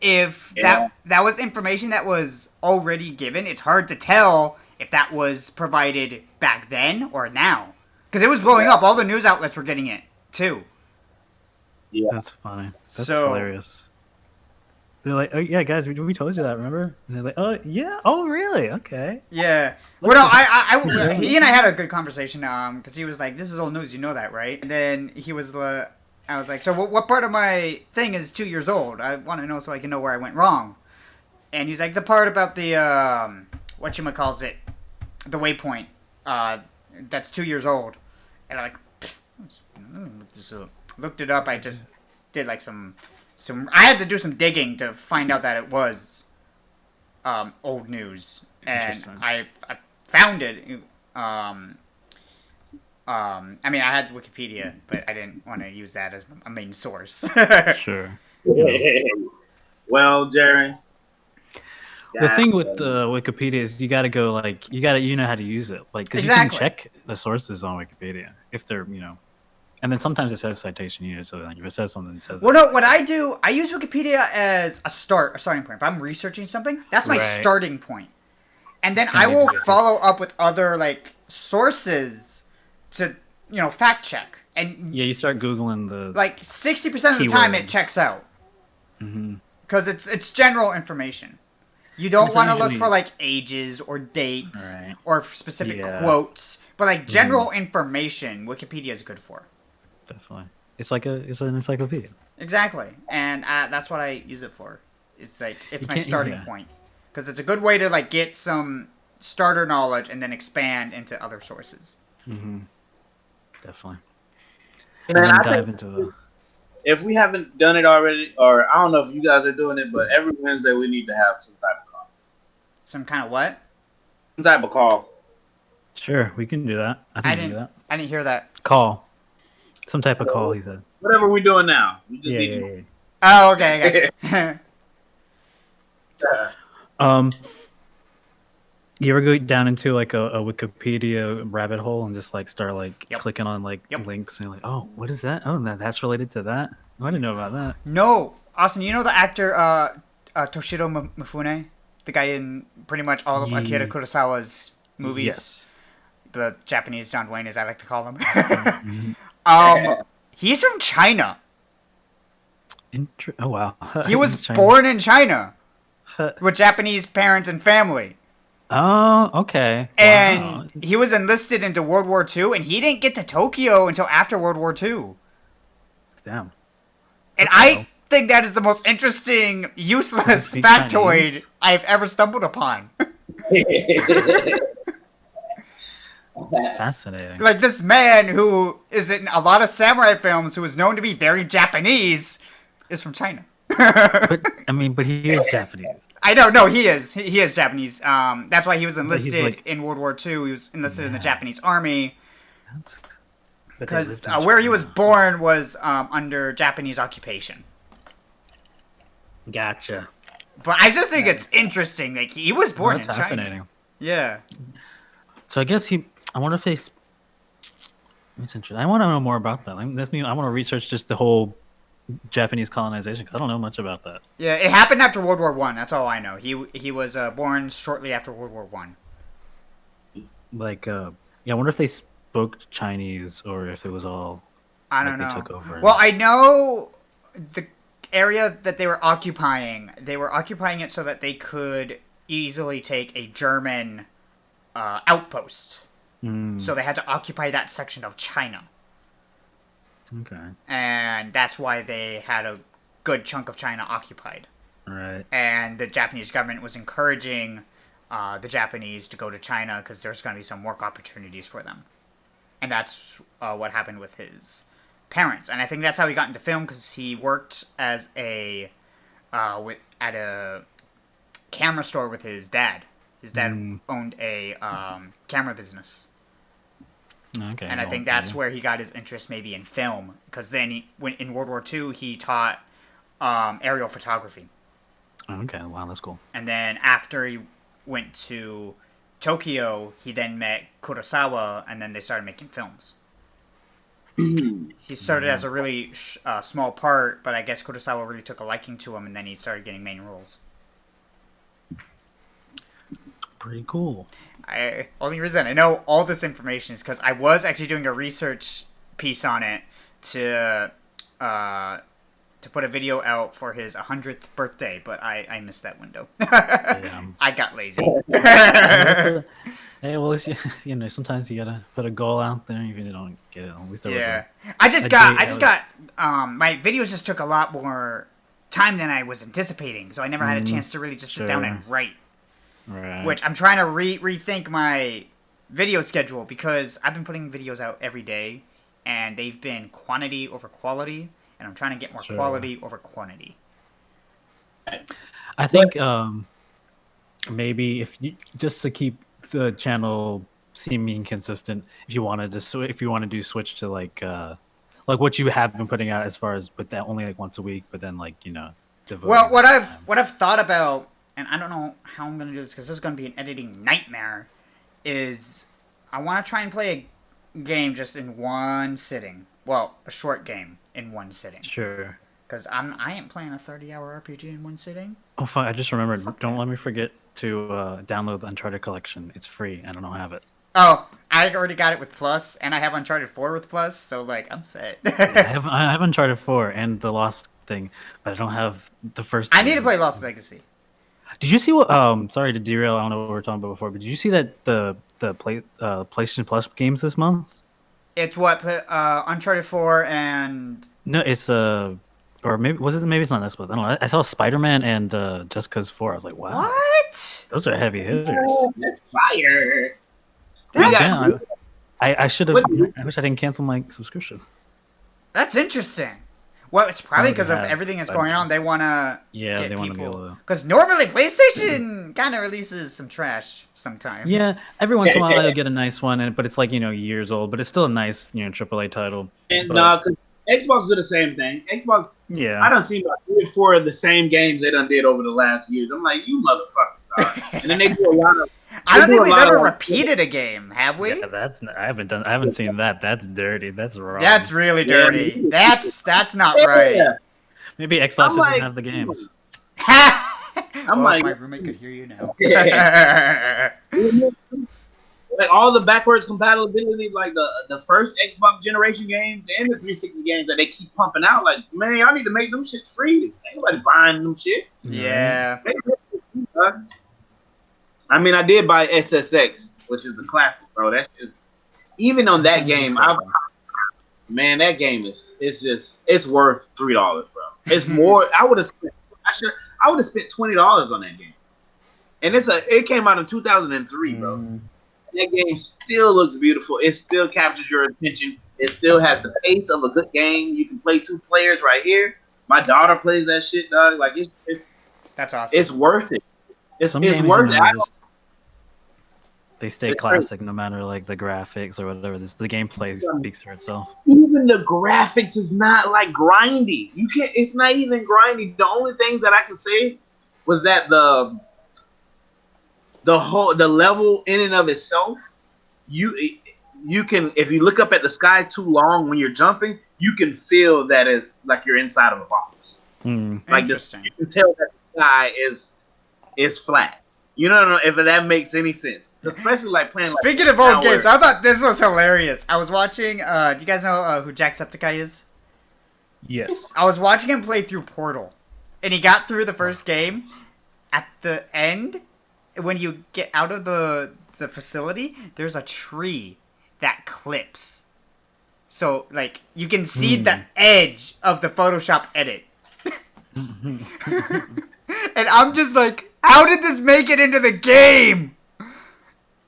If that was information that was already given, it's hard to tell if that was provided back then or now. Because it was blowing up. All the news outlets were getting it, too. Yeah. That's funny. That's So- hilarious. They're like, oh yeah, guys, we told you that, remember? And they're like, oh yeah, oh really? Okay. Yeah. Well, no, he and I had a good conversation, because he was like, this is old news, you know that, right? And then he was, I was like, so what part of my thing is 2 years old? I want to know so I can know where I went wrong. And he's like, the part about the, whatchamacallit, the waypoint, that's 2 years old. And I'm like, looked it up, I just did like some, I had to do some digging to find out that it was, old news. And Interesting. I found it, I mean, I had Wikipedia, but I didn't want to use that as a main source. Sure. Well, Jaron. The thing with the Wikipedia is you got to go like you know how to use it, like because Exactly. you can check the sources on Wikipedia if they're and then sometimes it says citation unit, so like if it says something, it says. Well, no, what I do, I use Wikipedia as a starting point. If I'm researching something, that's my Right. starting point. And then gonna I be will different. follow up with other, like, sources to, fact check. And, Yeah, you start googling the. like, 60% of the time it Keywords. checks out. Mhm. Because it's general information. You don't It's want to look usually- for, like, ages or dates Right. or specific Yeah. quotes. But, like, general information, Wikipedia is good for. Definitely, it's an encyclopedia. Exactly, and that's what I use it for. It's like it's my can't- starting yeah. point because it's a good way to like get some starter knowledge and then expand into other sources. Definitely. And And then then I dive think into a. if we haven't done it already, or I don't know if you guys are doing it, but every Wednesday we need to have some type of call. Some kind of what? Some type of call. Sure, we can do that. I think we can do that. I didn't hear that. Call. Some type of call, he said. Whatever we're doing now, we just Yeah, need yeah, to. yeah. Oh, okay, I got you. Um, you ever go down into like a Wikipedia rabbit hole and just like start like Yep. clicking on like Yep. links and like, oh, what is that? Oh, that's related to that. Oh, I didn't know about that. No, Austin, you know the actor Toshiro Mifune, the guy in pretty much all of Akira Kurosawa's movies. Yes. The Japanese John Wayne, as I like to call him. Mhm. He's from China. Oh wow. He was China. born in China with Japanese parents and family. Oh, okay. And Wow. he was enlisted into World War II, and he didn't get to Tokyo until after World War II. Damn. And Okay. I think that is the most interesting, useless He's factoid Chinese. I've ever stumbled upon. Fascinating. Like, this man who is in a lot of samurai films, who is known to be very Japanese, is from China. But I mean, but he is Japanese. I don't know. He is. He is Japanese. That's why he was enlisted like- in World War II. He was enlisted in the Japanese army But they because lived in where he was China. born was under Japanese occupation. Gotcha. But I just think it's interesting. Like, he was born That's in China. fascinating. Yeah. So I guess he. I wonder if they. It's interesting. I want to know more about that. That's me. I want to research just the whole Japanese colonization. 'Cause I don't know much about that. Yeah, it happened after World War One. That's all I know. He was born shortly after World War One. Like, yeah. I wonder if they spoke Chinese or if it was all. I don't Like know. they took over. Well, I know the area that they were occupying. They were occupying it so that they could easily take a German outpost. Mm, So they had to occupy that section of China, okay. and that's why they had a good chunk of China occupied. All right. And the Japanese government was encouraging the Japanese to go to China because there's going to be some work opportunities for them. And that's what happened with his parents. And I think that's how he got into film, because he worked as at a camera store with his dad. His dad owned a camera business. Okay. And I think that's where he got his interest maybe in film, because then when in World War II, he taught aerial photography. Okay. Wow, that's cool. And then after he went to Tokyo, he then met Kurosawa, and then they started making films. He started as a really small part, but I guess Kurosawa really took a liking to him, and then he started getting main roles. Pretty cool. Only reason I know all this information is because I was actually doing a research piece on it to put a video out for his 100th birthday, but I missed that window. Damn. I got lazy. Hey, well, sometimes you gotta put a goal out there. If you don't get it, at least there Yeah, was I just a got date. my videos just took a lot more time than I was anticipating, so I never had a chance to really just sit down and write. Right. Which I'm trying to rethink my video schedule, because I've been putting videos out every day, and they've been quantity over quality, and I'm trying to get more quality over quantity. I think maybe if you just to keep the channel seeming consistent, if you wanted to do switch to like what you have been putting out as far as, but that only like once a week, but then devoting Well, what I've thought about, and I don't know how I'm gonna do this because this is gonna be an editing nightmare, is I want to try and play a game just in one sitting. Well, a short game in one sitting. Sure. Because I ain't playing a 30-hour RPG in one sitting. Oh, fuck! I just remembered. Don't let me forget to download the Uncharted collection. It's free, and I don't have it. Oh, I already got it with Plus, and I have Uncharted 4 with Plus, so like I'm set. I have Uncharted 4 and the Lost thing, but I don't have the first. I need to play Lost Legacy. Did you see what? Sorry to derail. I don't know what we were talking about before, but did you see that the PlayStation Plus games this month? It's what Uncharted 4 and No, it's or maybe it's not this, but I don't know. I saw Spider-Man and Just Cause 4. I was like, wow, What? those are heavy hitters. That's fire. We Oh, That's got damn, I should have. what, I wish I didn't cancel my subscription. that's interesting. Well, it's probably Wanted to because of have everything that's Spider-Man. going on. They want to Yeah, get they want to be people. able to. Because normally PlayStation kind of releases some trash sometimes. Yeah, every once in a while I'll get a nice one, but it's like years old, but it's still a nice AAA title. and But 'cause Xbox do the same thing. Xbox, yeah, I done seen about 3 or 4 of the same games they done did over the last years. I'm like, you motherfuckers. And then they do a lot of. I don't They think do a we've lot ever of- repeated a game, have we? yeah, I haven't seen that. That's dirty. That's wrong. That's really dirty. Yeah. That's not right. Yeah. Maybe Xbox I'm doesn't like- have the games. I'm like- my roommate could hear you now. Like all the backwards compatibility, like the first Xbox generation games and the 360 games that they keep pumping out. Like, man, y'all need to make them shit free. Ain't nobody buying them shit. Yeah. Make them shit free, bud. I mean, I did buy SSX, which is a classic, bro. That's just even on that game. Man, that game it's worth $3, bro. It's more. I would have spent $20 on that game, and it came out in 2003, bro. That game still looks beautiful. It still captures your attention. It still has the pace of a good game. You can play 2 players right here. My daughter plays that shit, dog. Like it's That's awesome. it's worth it. It's Some it's games, worth it. they stay It's classic no matter like the graphics or whatever. The gameplay speaks for itself. Even the graphics is not like grindy. You can't. It's not even grindy. The only thing that I can say was that the level in and of itself, you can, if you look up at the sky too long when you're jumping, you can feel that it's like you're inside of a box. Like Interesting. you can tell that the sky is flat. You don't know if that makes any sense, especially like playing. Speaking like of old Tower. games, I thought this was hilarious. I was watching. Do you guys know who Jacksepticeye is? Yes. I was watching him play through Portal, and he got through the first game. At the end, when you get out of the facility, there's a tree that clips. So, like, you can see the edge of the Photoshop edit. And I'm just like, how did this make it into the game?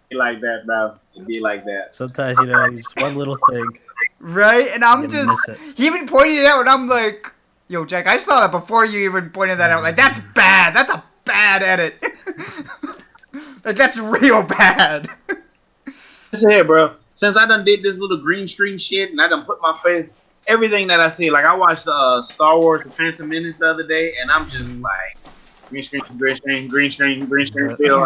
Be like that, bro. It'd be like that. Sometimes just one little thing. Right? And I'm You just... miss it. He even pointed it out, and I'm like, yo, Jack, I saw that before you even pointed that out. Like, that's bad. That's a bad edit. Like, that's real bad. Listen here, bro. Since I done did this little green screen shit and I done put my face, everything that I see, like I watched Star Wars: The Phantom Menace the other day, and I'm just like, green screen, green screen, green screen, green screen. Feel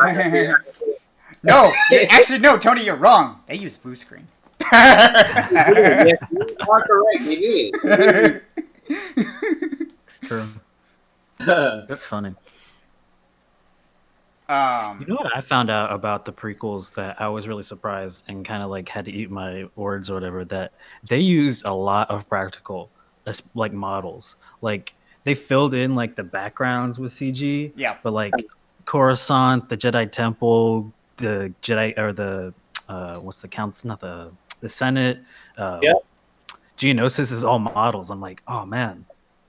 No, actually, no, Tony, you're wrong. They use blue screen. yes, you are correct. They did. True. That's funny. You know what I found out about the prequels that I was really surprised and kind of like had to eat my words or whatever, that they used a lot of practical like models. Like they filled in like the backgrounds with CG. Yeah. But like Coruscant, the Jedi Temple, the Jedi or the what's the counts? Not the Senate. Geonosis is all models. I'm like, oh man,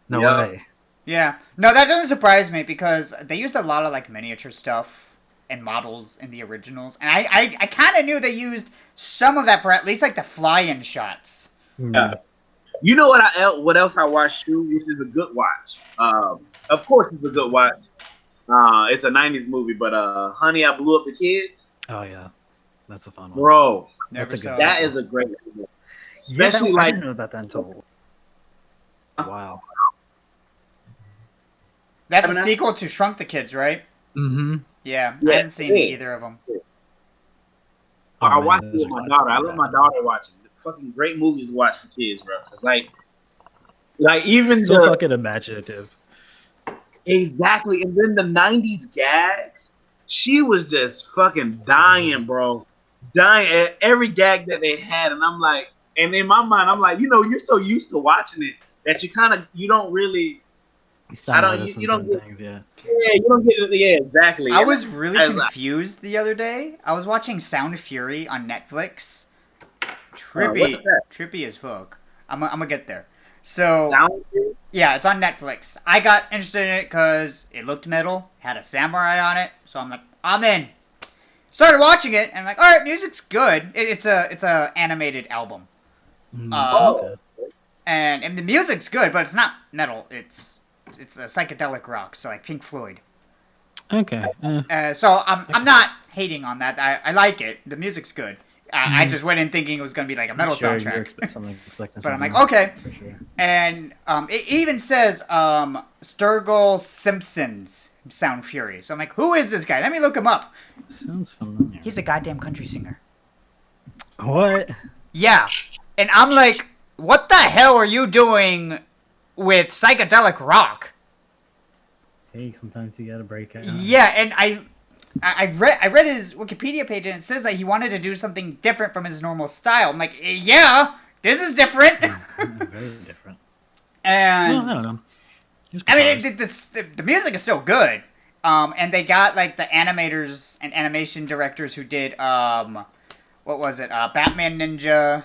no way. Yeah. No, that doesn't surprise me because they used a lot of like miniature stuff and models in the originals. And I kind of knew they used some of that for at least like the fly-in shots. Yeah. You know what else I watched too, which is a good watch. Of course it's a good watch. It's a 90s movie, but Honey, I Blew Up the Kids. Oh yeah. That's a fun one. Bro, Never That's a good saw that it. is a great movie. Yeah, Especially I like didn't know about that until wow. That's a Haven't I? sequel to Shrunk the Kids, right? Mm-hmm. Yeah, Yeah, I haven't seen it is. either of them. I watch it with my daughter. I let my daughter watch it. Fucking great movies to watch for kids, bro. It's like even So the fucking imaginative. exactly, and then the '90s gags. She was just fucking dying, bro. Dying at every gag that they had, and I'm like, and in my mind, I'm like, you're so used to watching it that you don't really, You start I don't- noticing you don't some get- things, yeah. you don't get it, yeah, exactly. I was really I was like- confused the other day. I was watching Sound Fury on Netflix. what's Trippy, that? trippy as fuck. I'm gonna get there. So Sound Fury? Yeah, it's on Netflix. I got interested in it because it looked metal, had a samurai on it, so I'm like, I'm in. Started watching it, and I'm like, all right, music's good. It's a animated album, Okay. and the music's good, but it's not metal. It's a psychedelic rock, so like Pink Floyd. Okay. So I'm not hating on that. I like it. The music's good. I just went in thinking it was gonna be like a metal Sure, soundtrack. you're expecting But I'm something like, else, okay. for sure. And it even says Sturgill Simpson's Sound Fury. So I'm like, who is this guy? Let me look him up. Sounds familiar. He's a goddamn country singer. What? Yeah. And I'm like, what the hell are you doing with psychedelic rock? Hey, sometimes you gotta break out. Yeah, and I read his Wikipedia page and it says that he wanted to do something different from his normal style. I'm like, yeah, this is different. Very different. And Well, I don't know. There's I mean, cars. the music is still good. And they got like the animators and animation directors who did what was it? Batman Ninja,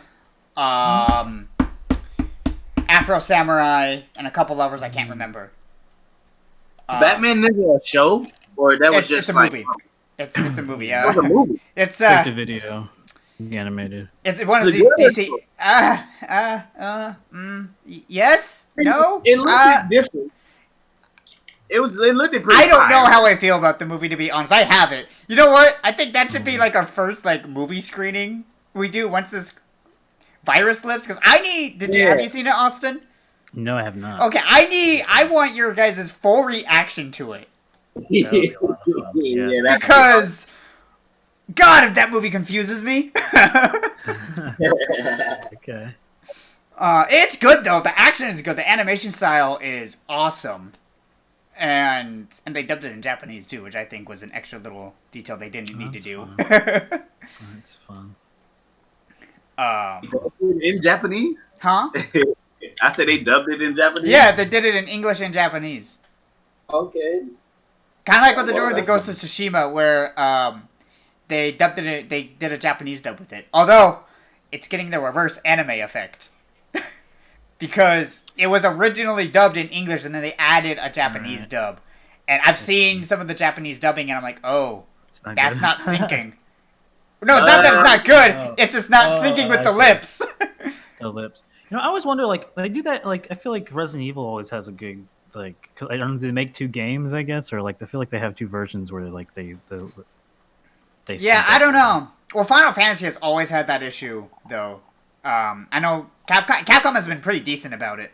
Afro Samurai, and a couple others I can't remember. Batman Ninja a show, or that was It's just a like movie. It's a movie. it was a movie. It's Straight to video, animated. it's one of Is the it good? DC. Yes. No. It looked different. It looked pretty. I don't know fire. how I feel about the movie, to be honest. I have it. You know what? I think that should be like our first like movie screening we do once this virus lifts. Because have you seen it, Austin? No, I have not. Okay, I want your guys' full reaction to it. That would be a lot of fun. Yeah. that- Because, God, if that movie confuses me. Okay. It's good, though. The action is good. The animation style is awesome. And they dubbed it in Japanese, too, which I think was an extra little detail they didn't need to do. That's fun. in Japanese. Huh? I said they dubbed it in Japanese. Yeah, they did it in English and Japanese. Okay. Kind of like what they're doing with the Ghost of Tsushima, where they dubbed it. They did a Japanese dub with it. Although it's getting the reverse anime effect because it was originally dubbed in English and then they added a Japanese dub. And I've seen some of the Japanese dubbing, and I'm like, oh, It's not that's good. not syncing. No, it's not that it's not good. Oh. It's just not syncing with the okay. lips. The lips. You know, I always wonder, like, they do that. Like, I feel like Resident Evil always has a good, like, 'cause I don't know, they make two games, I guess, or like, I feel like they have two versions where like they Yeah, sync I up. don't know. Well, Final Fantasy has always had that issue, though. I know Capcom has been pretty decent about it.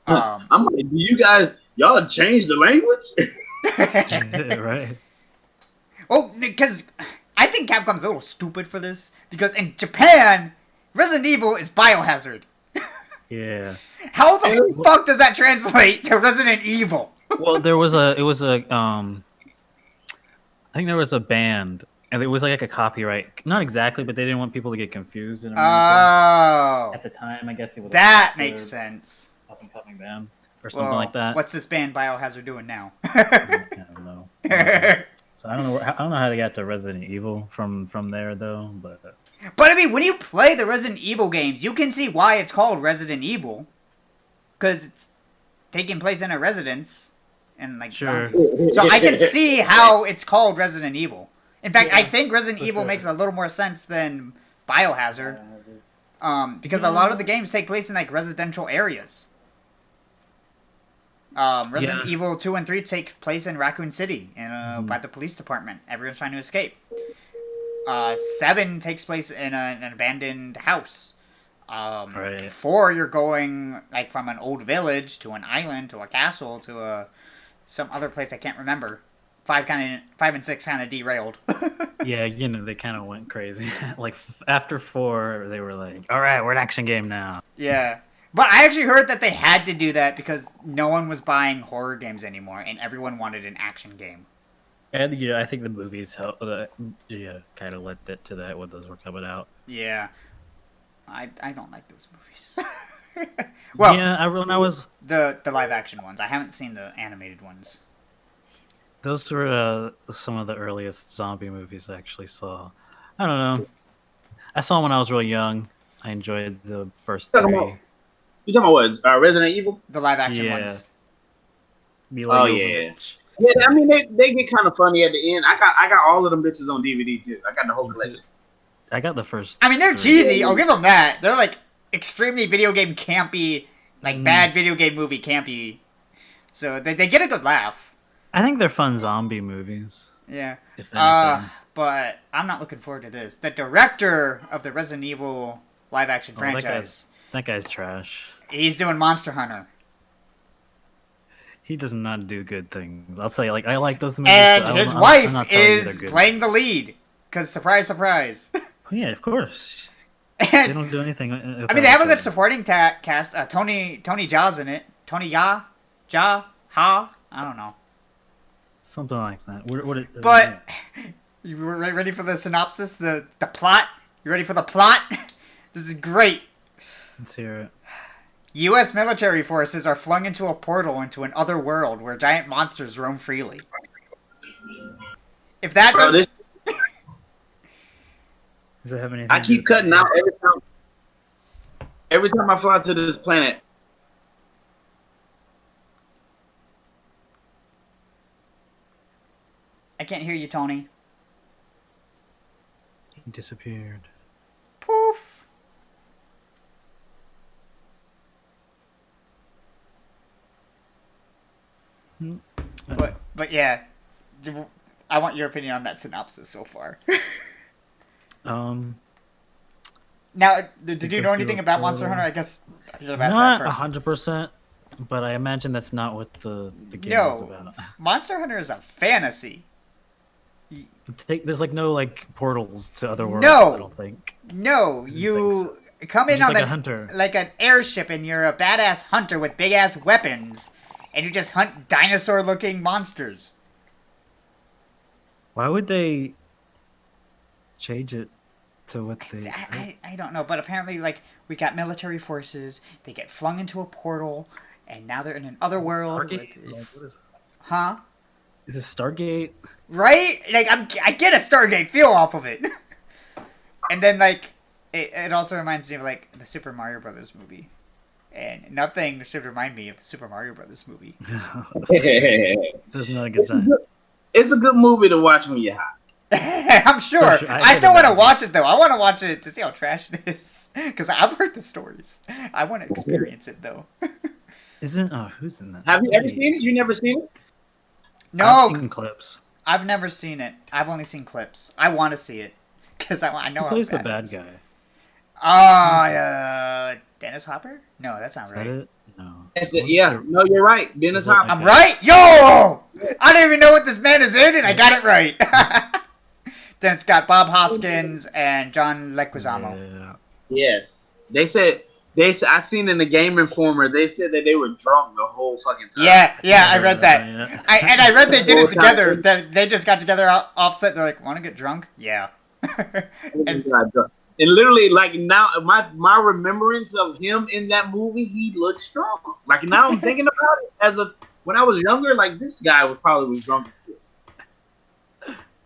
I'm like, do you guys y'all change the language? Right. Well, because I think Capcom's a little stupid for this. Because in Japan, Resident Evil is Biohazard. Yeah. How the fuck does that translate to Resident Evil? Well, I think there was a band, and it was like a copyright. Not exactly, but they didn't want people to get confused in America. Oh, At the time, I guess it was that makes sense. Up and coming band or something Well, like that. what's this band Biohazard doing now? I don't know. So I don't know how they got to Resident Evil from there though, but But I mean, when you play the Resident Evil games, you can see why it's called Resident Evil. Because it's taking place in a residence and like Sure. zombies. So I can see how it's called Resident Evil. In fact, I think Resident for Evil sure. makes a little more sense than Biohazard. Because a lot of the games take place in like residential areas. Resident Yeah. Evil 2 and 3 take place in Raccoon City by the police department. Everyone's trying to escape. 7 takes place in an abandoned house. Right. 4, you're going like from an old village to an island to a castle to some other place I can't remember. 5 and 6 kind of derailed. yeah, you know, they kind of went crazy. Like after 4, they were like, "All right, we're an action game now." Yeah. But I actually heard that they had to do that because no one was buying horror games anymore and everyone wanted an action game. And yeah, I think the movies helped. Kind of led that to that when those were coming out. Yeah. I don't like those movies. Well, yeah, when I was the live action ones. I haven't seen the animated ones. those were some of the earliest zombie movies I actually saw. I don't know. I saw them when I was real young. I enjoyed the first Talking 3. about- You talking about what? Resident Evil? The live action Yeah. ones. Mila Oh yeah. Jovovich. Yeah, I mean they get kind of funny at the end. I got all of them bitches on DVD too. I got the whole collection. I got the first. I mean, they're 3. cheesy. I'll give them that. They're like extremely video game campy, like bad video game movie campy. So they get a good laugh. I think they're fun zombie movies. Yeah. If anything. But I'm not looking forward to this. The director of the Resident Evil live action franchise, That guy's trash. he's doing Monster Hunter. He does not do good things. I'll say, like, I like those movies. And but his I'm not wife telling you is they're good. playing the lead. Because, surprise, surprise. Oh, yeah, of course. They And, don't do anything. I mean, they have a good supporting cast. Tony Jaa's in it. Tony Jaa? Ha? I don't know. Something like that. But, you ready for the synopsis? The plot? You ready for the plot? This is great. Let's hear it. U.S. military forces are flung into a portal into an other world where giant monsters roam freely. If that Bro, doesn't... Does it have anything? I keep cutting out every time. Every time I fly to this planet. I can't hear you, Tony. He disappeared. Poof. But yeah, I want your opinion on that synopsis so far. Now, did you know anything about Monster Hunter? I guess I should have asked that Not first. 100%, but I imagine that's not what the game is about. Monster Hunter is a fantasy. There's like no like portals to other worlds. No. I don't think. No, you come in You're on just like a hunter. like an airship, and you're a badass hunter with big ass weapons, and you just hunt dinosaur-looking monsters. Why would they change it to what they? I don't know, but apparently, like, we got military forces, they get flung into a portal, and now they're in an other world. Stargate? Like, what is? Huh? Is it Stargate? Right? Like, I get a Stargate feel off of it. And then, like, it also reminds me of, like, the Super Mario Brothers movie. And nothing should remind me of the Super Mario Brothers movie. That's not a good sign. It's a good movie to watch when you're high. I'm sure. For sure. I still want to watch it, though. I want to watch it to see how trash it is. Because I've heard the stories. I want to experience it, though. Isn't who's in that? Have you That's ever me. seen it? You never seen it? No, I've seen clips. I've never seen it. I've only seen clips. I want to see it. Because I know Who how plays the bad bad it is. guy? Dennis Hopper? No, that's not Is right. that it? No. Yeah. No, you're right. Dennis Is it- Hopper. I'm right? Yo! I don't even know what this man is in, and I got it right. Then it's got Bob Hoskins and John Leguizamo. Yeah. Yes. They said I seen in the Game Informer. They said that they were drunk the whole fucking time. Yeah, I read that. Yeah. I read they did it together. That they just got together offset. They're like, want to get drunk? Yeah. And literally, like now, my remembrance of him in that movie, he looked strong. Like now, I'm thinking about it when I was younger. Like this guy was probably drunk.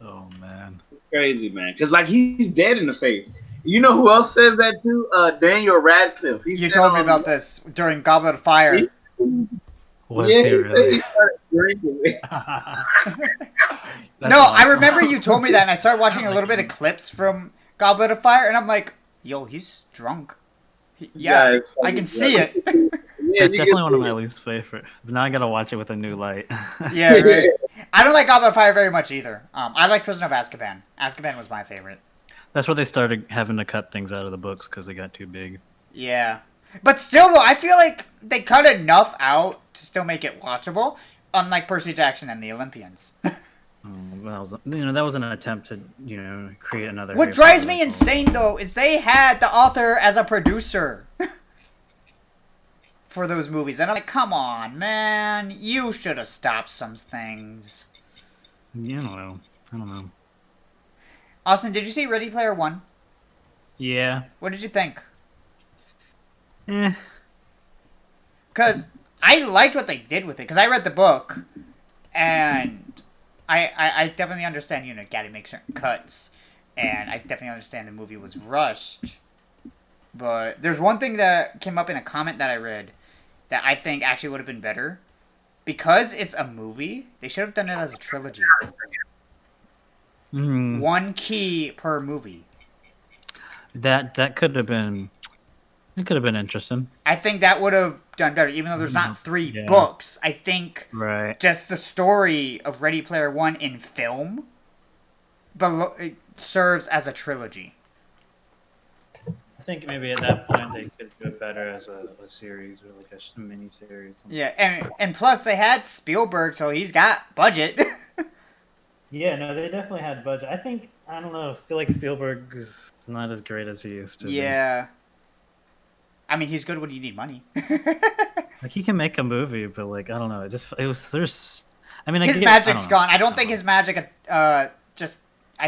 Oh man. Crazy man, because like he's dead in the face. You know who else says that too? Daniel Radcliffe. You told me about this during Goblet of Fire. Was Yeah, he he said really? he started drinking. No, I remember you told me that, and I started watching a little bit of clips from Goblet of Fire, and I'm like, yo, he's drunk. Yeah, Yeah, it's I funny, can see it. Yeah, That's you definitely can one of see my it. least favorite. But now I gotta watch it with a new light. Yeah, right. I don't like Goblet of Fire very much either. I like Prisoner of Azkaban. Azkaban was my favorite. That's where they started having to cut things out of the books because they got too big. Yeah. But still, though, I feel like they cut enough out to still make it watchable, unlike Percy Jackson and the Olympians. That was an attempt to, create another. What Harry drives Potter me level. insane, though, is they had the author as a producer for those movies. And I'm like, come on, man. You should have stopped some things. Yeah, I don't know. Austin, did you see Ready Player One? Yeah. What did you think? Eh. Because I liked what they did with it. Because I read the book, and I definitely understand, gotta make certain cuts. And I definitely understand the movie was rushed. But there's one thing that came up in a comment that I read that I think actually would have been better. Because it's a movie, they should have done it as a trilogy. Mm, One key per movie. that could have been. It could have been interesting. I think that would have done better, even though there's not 3 Yeah. books. I think Right. just the story of Ready Player One in film it serves as a trilogy. I think maybe at that point they could do it better as a series or like a mini series. Yeah, and plus they had Spielberg, so he's got budget. Yeah, no, they definitely had budget. I don't know. I feel like Spielberg is not as great as he used to. Yeah. I mean, he's good when you need money. Like he can make a movie, but like I don't know. There's. I mean, His magic's gone. I don't think his magic I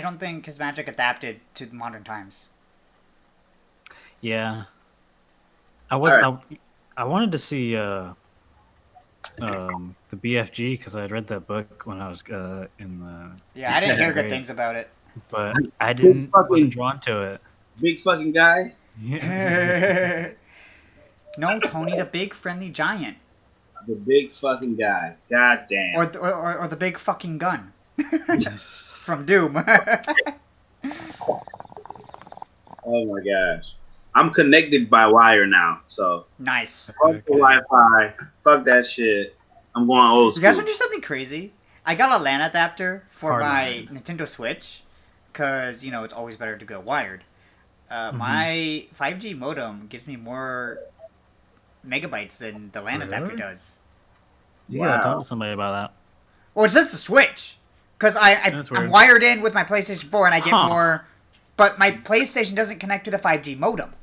don't think his magic adapted to the modern times. Yeah. I wanted to see the BFG because I had read that book when I was in the. Yeah, I didn't hear good grade, things about it. but I wasn't drawn to it. Big fucking guy. Yeah. No, Tony the Big Friendly Giant. The big fucking guy. God damn. Or the big fucking gun. From Doom. Oh my gosh. I'm connected by wire now, so Nice. fuck the Wi-Fi. Fuck that shit. I'm going old You school. guys want to do something crazy? I got a LAN adapter for Hard my line. Nintendo Switch, because, it's always better to go wired. My 5G modem gives me more megabytes than the LAN adapter Really? does. You gotta Wow. talk to somebody about that. Well, it's just the Switch. Because That's I'm weird. wired in with my PlayStation 4 and I get Huh. more... But my PlayStation doesn't connect to the 5G modem.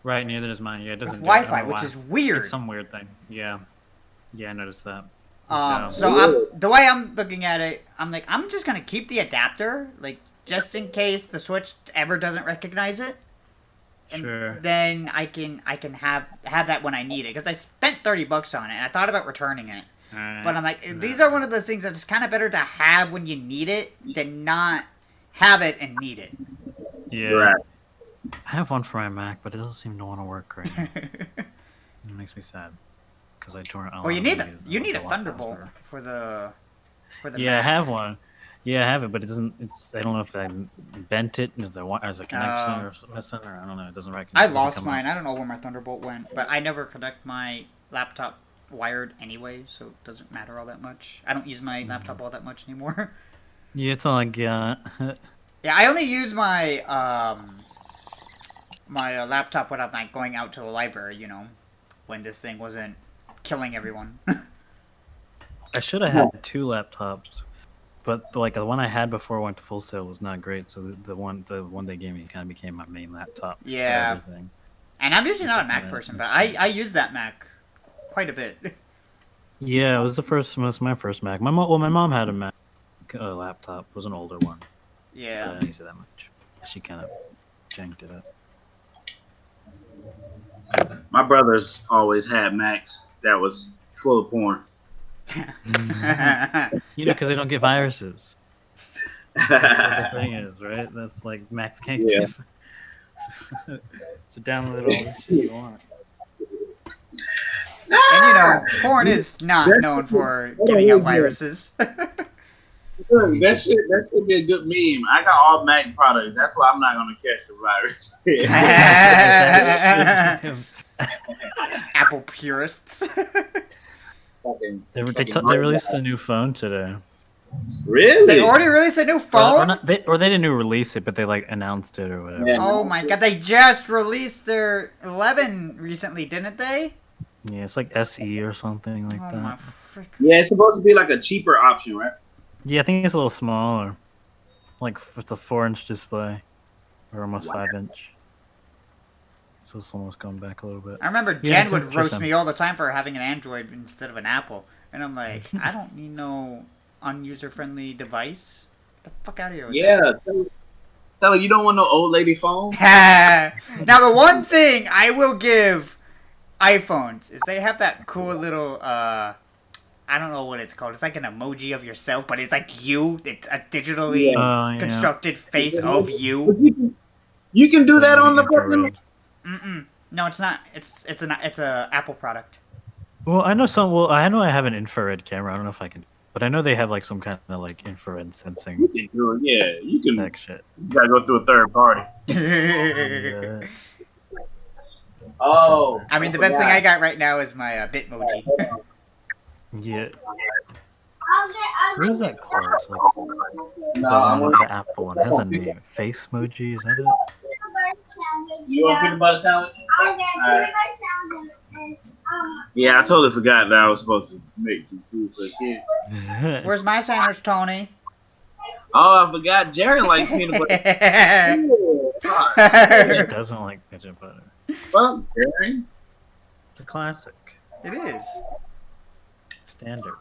Right, neither does mine. Yeah, it doesn't. With do it. I don't Wi-Fi, know which why. is weird. It's some weird thing. Yeah. Yeah, I noticed that. So Yeah. the way I'm looking at it, I'm like, I'm just gonna keep the adapter, like, just in case the Switch ever doesn't recognize it. And Sure. then I can have that when I need it, because I spent $30 on it, and I thought about returning it. Alright. But I'm like, these are one of those things that's kind of better to have when you need it than not have it and need it. Yeah. Right. I have one for my Mac, but it doesn't seem to want to work right now. It makes me sad because I torrent. Well, you need a Thunderbolt for the Yeah, I Mac. have one. Yeah, I have it, but it doesn't. I don't know if I bent it. Is there a connection or missing? Or I don't know. It doesn't recognize. I it doesn't lost come mine. up. I don't know where my Thunderbolt went, but I never connect my laptop wired anyway, so it doesn't matter all that much. I don't use my laptop all that much anymore. Yeah, it's all I got. Yeah, I only use my my laptop when I'm like going out to the library, when this thing wasn't killing everyone. I should have had 2 laptops, but like the one I had before went to Full Sail was not great. So the one they gave me kind of became my main laptop. for Yeah. everything. And I'm usually not a Mac Yeah, person, but that's I use that Mac quite a bit. Yeah, it was my first Mac. My mom had a Mac laptop. It was an older one. But I Yeah. didn't use it that much. She kind of janked it up. My brothers always had Macs that was full of porn. You know, because they don't get viruses. That's what the thing is, right? That's like Max can't Yeah. give. So download all the shit you want. And porn is not known for giving out viruses. That shit be a good meme. I got all Mac products. That's why I'm not gonna catch the virus. Apple purists. They released a new phone today. Really? They already released a new Or phone? they didn't release it, but they like announced it or whatever. Yeah. Oh my god, they just released their 11 recently, didn't they? Yeah, it's like SE or something like Oh that. my frick. Yeah, it's supposed to be like a cheaper option, right? Yeah, I think it's a little smaller. Like it's a 4-inch display, or almost 5-inch. So it's almost going back a little bit. I remember Yeah, Jen it's would roast interesting. me all the time for having an Android instead of an Apple. And I'm like, I don't need no unuser-friendly device. Get the fuck out of here with Yeah. Tell her you don't want no old lady phone. that. Now, the one thing I will give iPhones is they have that cool little, I don't know what it's called. It's like an emoji of yourself, but it's like you. It's a digitally Yeah. constructed face of you. You can do that on the fucking. Infrared. No, it's not. It's a Apple product. Well, I know some. Well, I know I have an infrared camera. I don't know if I can, but I know they have like some kind of like infrared You sensing can do it. Yeah, you can. tech shit. You gotta go through a third party. Yeah. Oh, I mean, the best thing I got right now is my Bitmoji. Yeah. I'll get What is that called? It's like no, the Apple one. It has a name. Face emoji. Is that it? You want peanut butter sandwich? I'll get Alright. peanut butter sandwich and Yeah, I totally forgot that I was supposed to make some food for the kids. Where's my sandwich, Tony? Oh, I forgot. Jaron likes peanut butter. It doesn't like peanut butter. Fuck, Jaron. It's a classic. It is. Standard.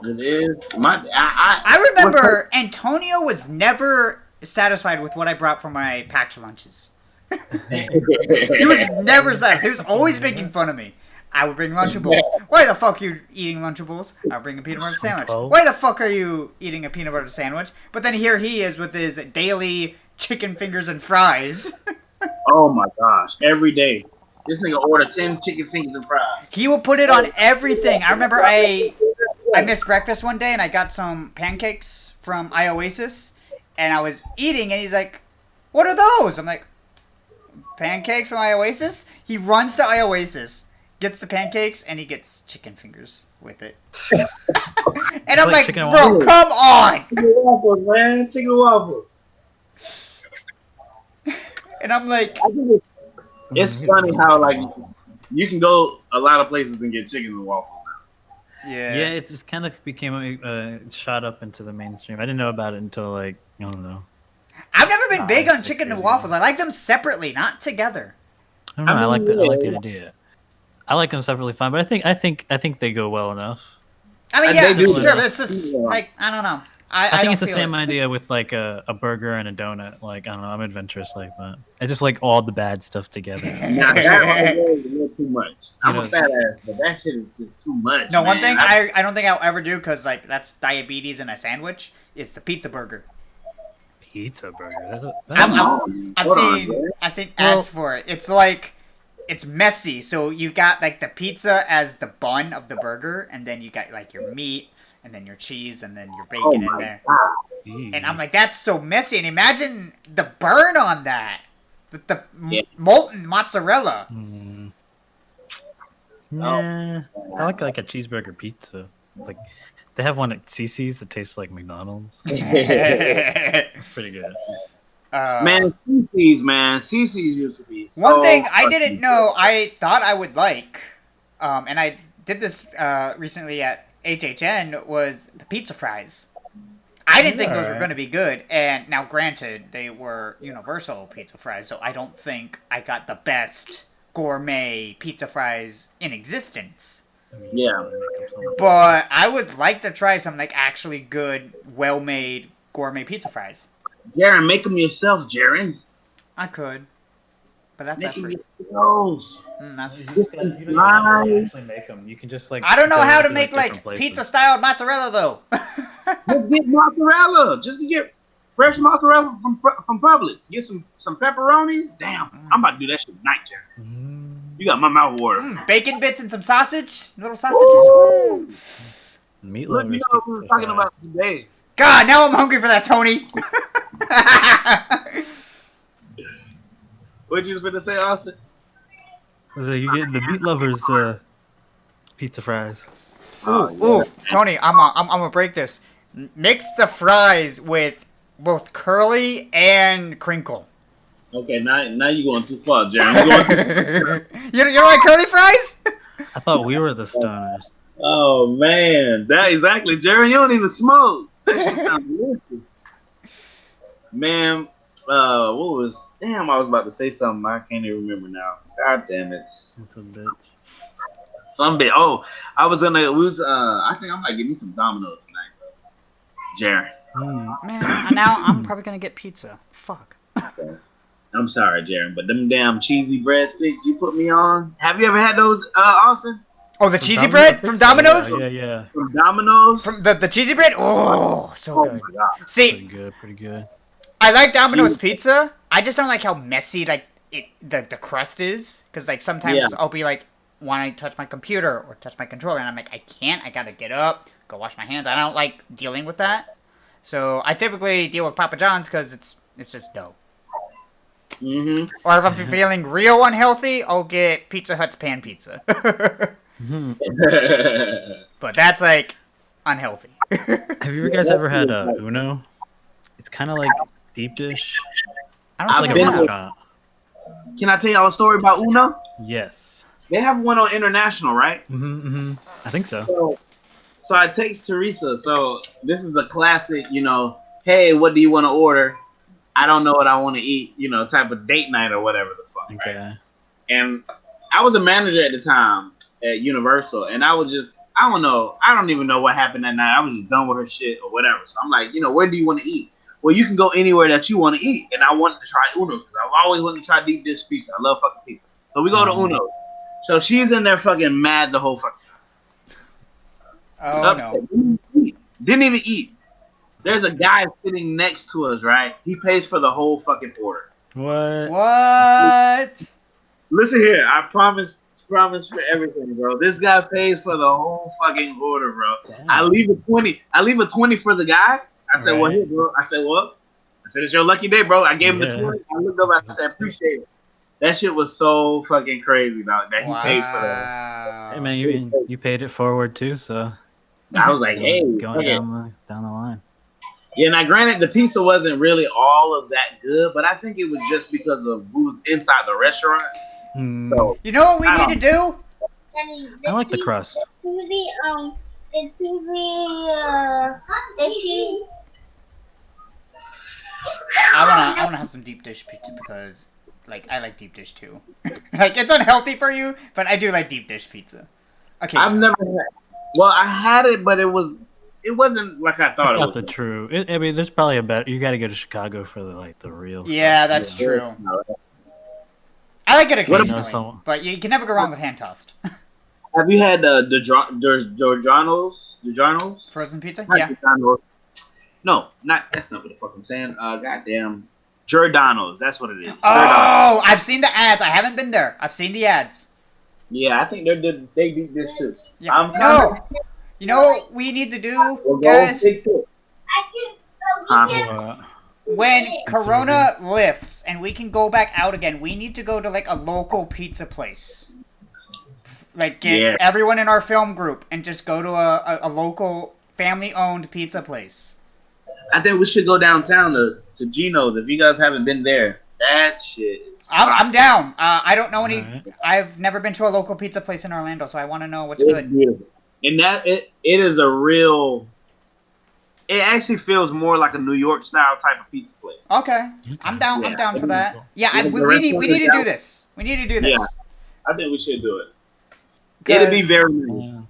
It is. I I remember Antonio was never satisfied with what I brought for my packed lunches. He was never satisfied. He was always making fun of me. I would bring Lunchables. Why the fuck are you eating Lunchables? I would bring a peanut butter sandwich. Oh. Why the fuck are you eating a peanut butter sandwich? But then here he is with his daily chicken fingers and fries. Oh my gosh, every day. This nigga ordered 10 chicken fingers and fries. He will put it on everything. I remember I missed breakfast one day and I got some pancakes from iOasis and I was eating and he's like, "What are those?" I'm like, "Pancakes from iOasis?" He runs to iOasis, gets the pancakes, and he gets chicken fingers with it. And I'm Like like, chicken and "Bro, waffles. come on!" Chicken waffles, man. Chicken waffles. And I'm like, It's funny how like you can go a lot of places and get chicken and waffles. yeah. Yeah, it just kind of became shot up into the mainstream. I didn't know about it until like I don't know. I've never been big on 6 chicken and years waffles. ago. I like them separately, not together. I don't know. I like the yeah. idea. I like them separately fine, but I think they go well enough. I mean, And yeah, they do sure, that. but it's just Yeah. like I don't know. I don't think it's the feel same it. idea with like a burger and a donut. Like I don't know, I'm adventurous like that. I just like all the bad stuff together. Now that right there is a little too much. I'm You a know- fat ass, but that shit is just too much. No, one man. thing I don't think I'll ever do because like that's diabetes in a sandwich is the pizza burger. Pizza burger. I've seen ads for it. It's like it's messy. So you got like the pizza as the bun of the burger, and then you got like your meat, and then your cheese, and then your Oh bacon in my there. god. And I'm like, that's so messy. And imagine the burn on that. The Yeah. molten mozzarella. Mm. Yeah, I like a cheeseburger pizza. Like they have one at CC's that tastes like McDonald's. It's pretty good. Man, CC's, man. CC's used to be so One thing I fucking didn't know, I thought I would like, and I did this recently at HHN, was the pizza fries. I didn't think those were Alright. going to be good, and now granted, they were universal pizza fries, so I don't think I got the best gourmet pizza fries in existence. Yeah. But I would like to try some like actually good, well-made gourmet pizza fries. Jaron, make them yourself, Jaron. I could, but that's Make them effort. yourself. That's... You don't even have to actually make them. You can just like. I don't know go how to to, make different like places. pizza-style mozzarella though. Just get mozzarella. Just get fresh mozzarella from Publix. Get some pepperoni. Damn, I'm about to do that shit tonight, Jaron. Mm. You got my mouth watering. Bacon bits and some sausage, little sausages. Ooh. Meat Look, you lovers. know what we were pizza talking fries. about today. God, now I'm hungry for that, Tony. What you was gonna say, Austin? So you get the meat lovers pizza fries. Ooh, Tony, I'm gonna break this. Mix the fries with both curly and crinkle. Okay, now you're going too far, Jaron. You going too- You don't like curly fries? I thought we were the stoners. Oh man, that exactly, Jaron. You don't even smoke. That shit sounds delicious. Man, what was? Damn, I was about to say something. I can't even remember now. God damn it. It's a bitch. Some bit. Oh, I was gonna. We was. I think I might get me some Domino's tonight, bro. Jaron. Mm. Man, now I'm probably gonna get pizza. Fuck. I'm sorry, Jaron, but them damn cheesy breadsticks you put me on. Have you ever had those, Austin? Oh, the cheesy bread from Domino's? Yeah. From Domino's? From the cheesy bread? Oh, so Oh good. my god. Pretty See, good, pretty good. I like Domino's pizza. I just don't like how messy like the crust is, because like sometimes I'll be like, want to touch my computer or touch my controller, and I'm like, I can't. I gotta get up, go wash my hands. I don't like dealing with that. So I typically deal with Papa John's because it's just dough. Mm-hmm. Or if I'm feeling real unhealthy, I'll get Pizza Hut's pan pizza. But that's like unhealthy. Have you guys ever had Uno? It's kind of like deep dish. I don't I've think Like a I been have. restaurant. Can I tell y'all a story about Uno? Yes. They have one on International, right? I think so. So I text Teresa. So this is a classic, hey, what do you want to order? I don't know what I want to eat, type of date night or whatever the fuck. Okay. Right? And I was a manager at the time at Universal, and I was just, I don't even know what happened that night. I was just done with her shit or whatever. So I'm like, where do you want to eat? Well, you can go anywhere that you want to eat. And I wanted to try Uno because I've always wanted to try deep dish pizza. I love fucking pizza. So we go to Uno. So she's in there fucking mad the whole fucking time. Oh no. Didn't even eat. There's a guy sitting next to us, right? He pays for the whole fucking order. What? Listen here, I promise for everything, bro. This guy pays for the whole fucking order, bro. Damn. I leave a 20 for the guy. I said, well, Right. here, bro. I said, it's your lucky day, bro. I gave him the 20. I looked up, I said, appreciate it. That shit was so fucking crazy, dog, that he pays for that. Hey man, you paid it forward too, so I was like, hey, going okay. down the line. Yeah, now granted, the pizza wasn't really all of that good, but I think it was just because of who's inside the restaurant. So, You know what we need to do? I like the crust. I wanna have some deep dish pizza because like I like deep dish too. Like it's unhealthy for you, but I do like deep dish pizza. Okay. I've never had. Well, I had it, but it wasn't like I thought It's it not was. the true. I mean, there's probably a better. You got to go to Chicago for the real. Yeah, stuff, that's you know? true. I like it What occasionally, about- but you can never go wrong with hand tossed. Have you had the Giorgiano's? Frozen pizza? Not Yeah. Giordano's. No, that's not what the fuck I'm saying. Goddamn, Giordano's. That's what it is. Giordano's. Oh, I've seen the ads. I haven't been there. I've seen the ads. Yeah, I think they do this too. Yeah. No. You know what we need to do, We'll go guys? fix it. Uh, When Corona lifts and we can go back out again, we need to go to like a local pizza place. Like get everyone in our film group and just go to a local family-owned pizza place. I think we should go downtown to Gino's if you guys haven't been there. That shit is I'm down. I don't know any. Alright. I've never been to a local pizza place in Orlando, so I want to know what's It's good. beautiful. And that it is a real. It actually feels more like a New York style type of pizza place. Okay, I'm down. I'm Yeah. down for that. Yeah, Yeah, we need to do this. We need to do this. Yeah. I think we should do it. 'Cause- It'd be very nice. yeah.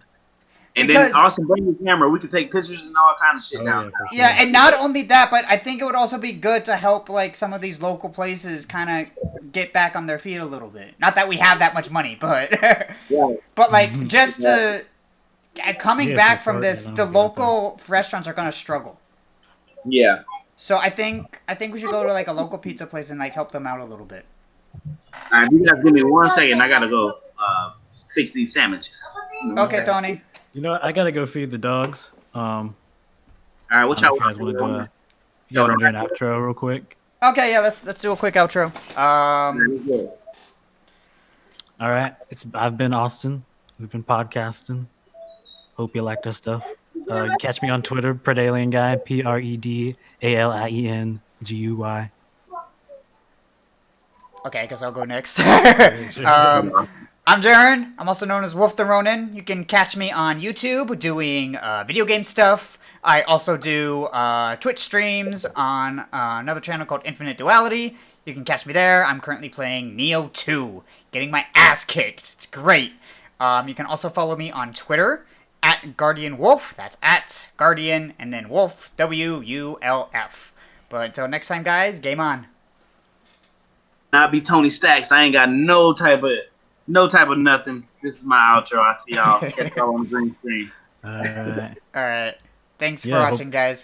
And Because- then also bring your camera. We could take pictures and all kind of shit Oh, down. yeah, for sure. Yeah, and not only that, but I think it would also be good to help like some of these local places kind of get back on their feet a little bit. Not that we have that much money, but Yeah. but like just to coming Yeah, back support, from this, you know, the get local restaurants are gonna struggle. Yeah. So I think we should go to like a local pizza place and like help them out a little bit. All right, you guys give me 1 second. I gotta go fix these sandwiches. Okay, Tony. You know what? I gotta go feed the dogs. All right, what I don't y'all know if you guys want to do you guys want to do an outro real quick? Okay, yeah, let's do a quick outro. All right, I've been Austin. We've been podcasting. Hope you liked our stuff. Catch me on Twitter, Predalien Guy, PREDALIENGUY. Okay, I guess I'll go next. I'm Jaron. I'm also known as WulfTheRonin. You can catch me on YouTube doing video game stuff. I also do Twitch streams on another channel called Infinite Duality. You can catch me there. I'm currently playing Neo 2, getting my ass kicked. It's great. You can also follow me on Twitter at Guardian Wolf. That's at Guardian and then Wolf, WULF. But until next time, guys, game on. I'll be Tony Stacks. I ain't got no type of nothing. This is my outro. I see y'all. Catch y'all on the green screen. All right. All right. Thanks Yeah, for watching, guys.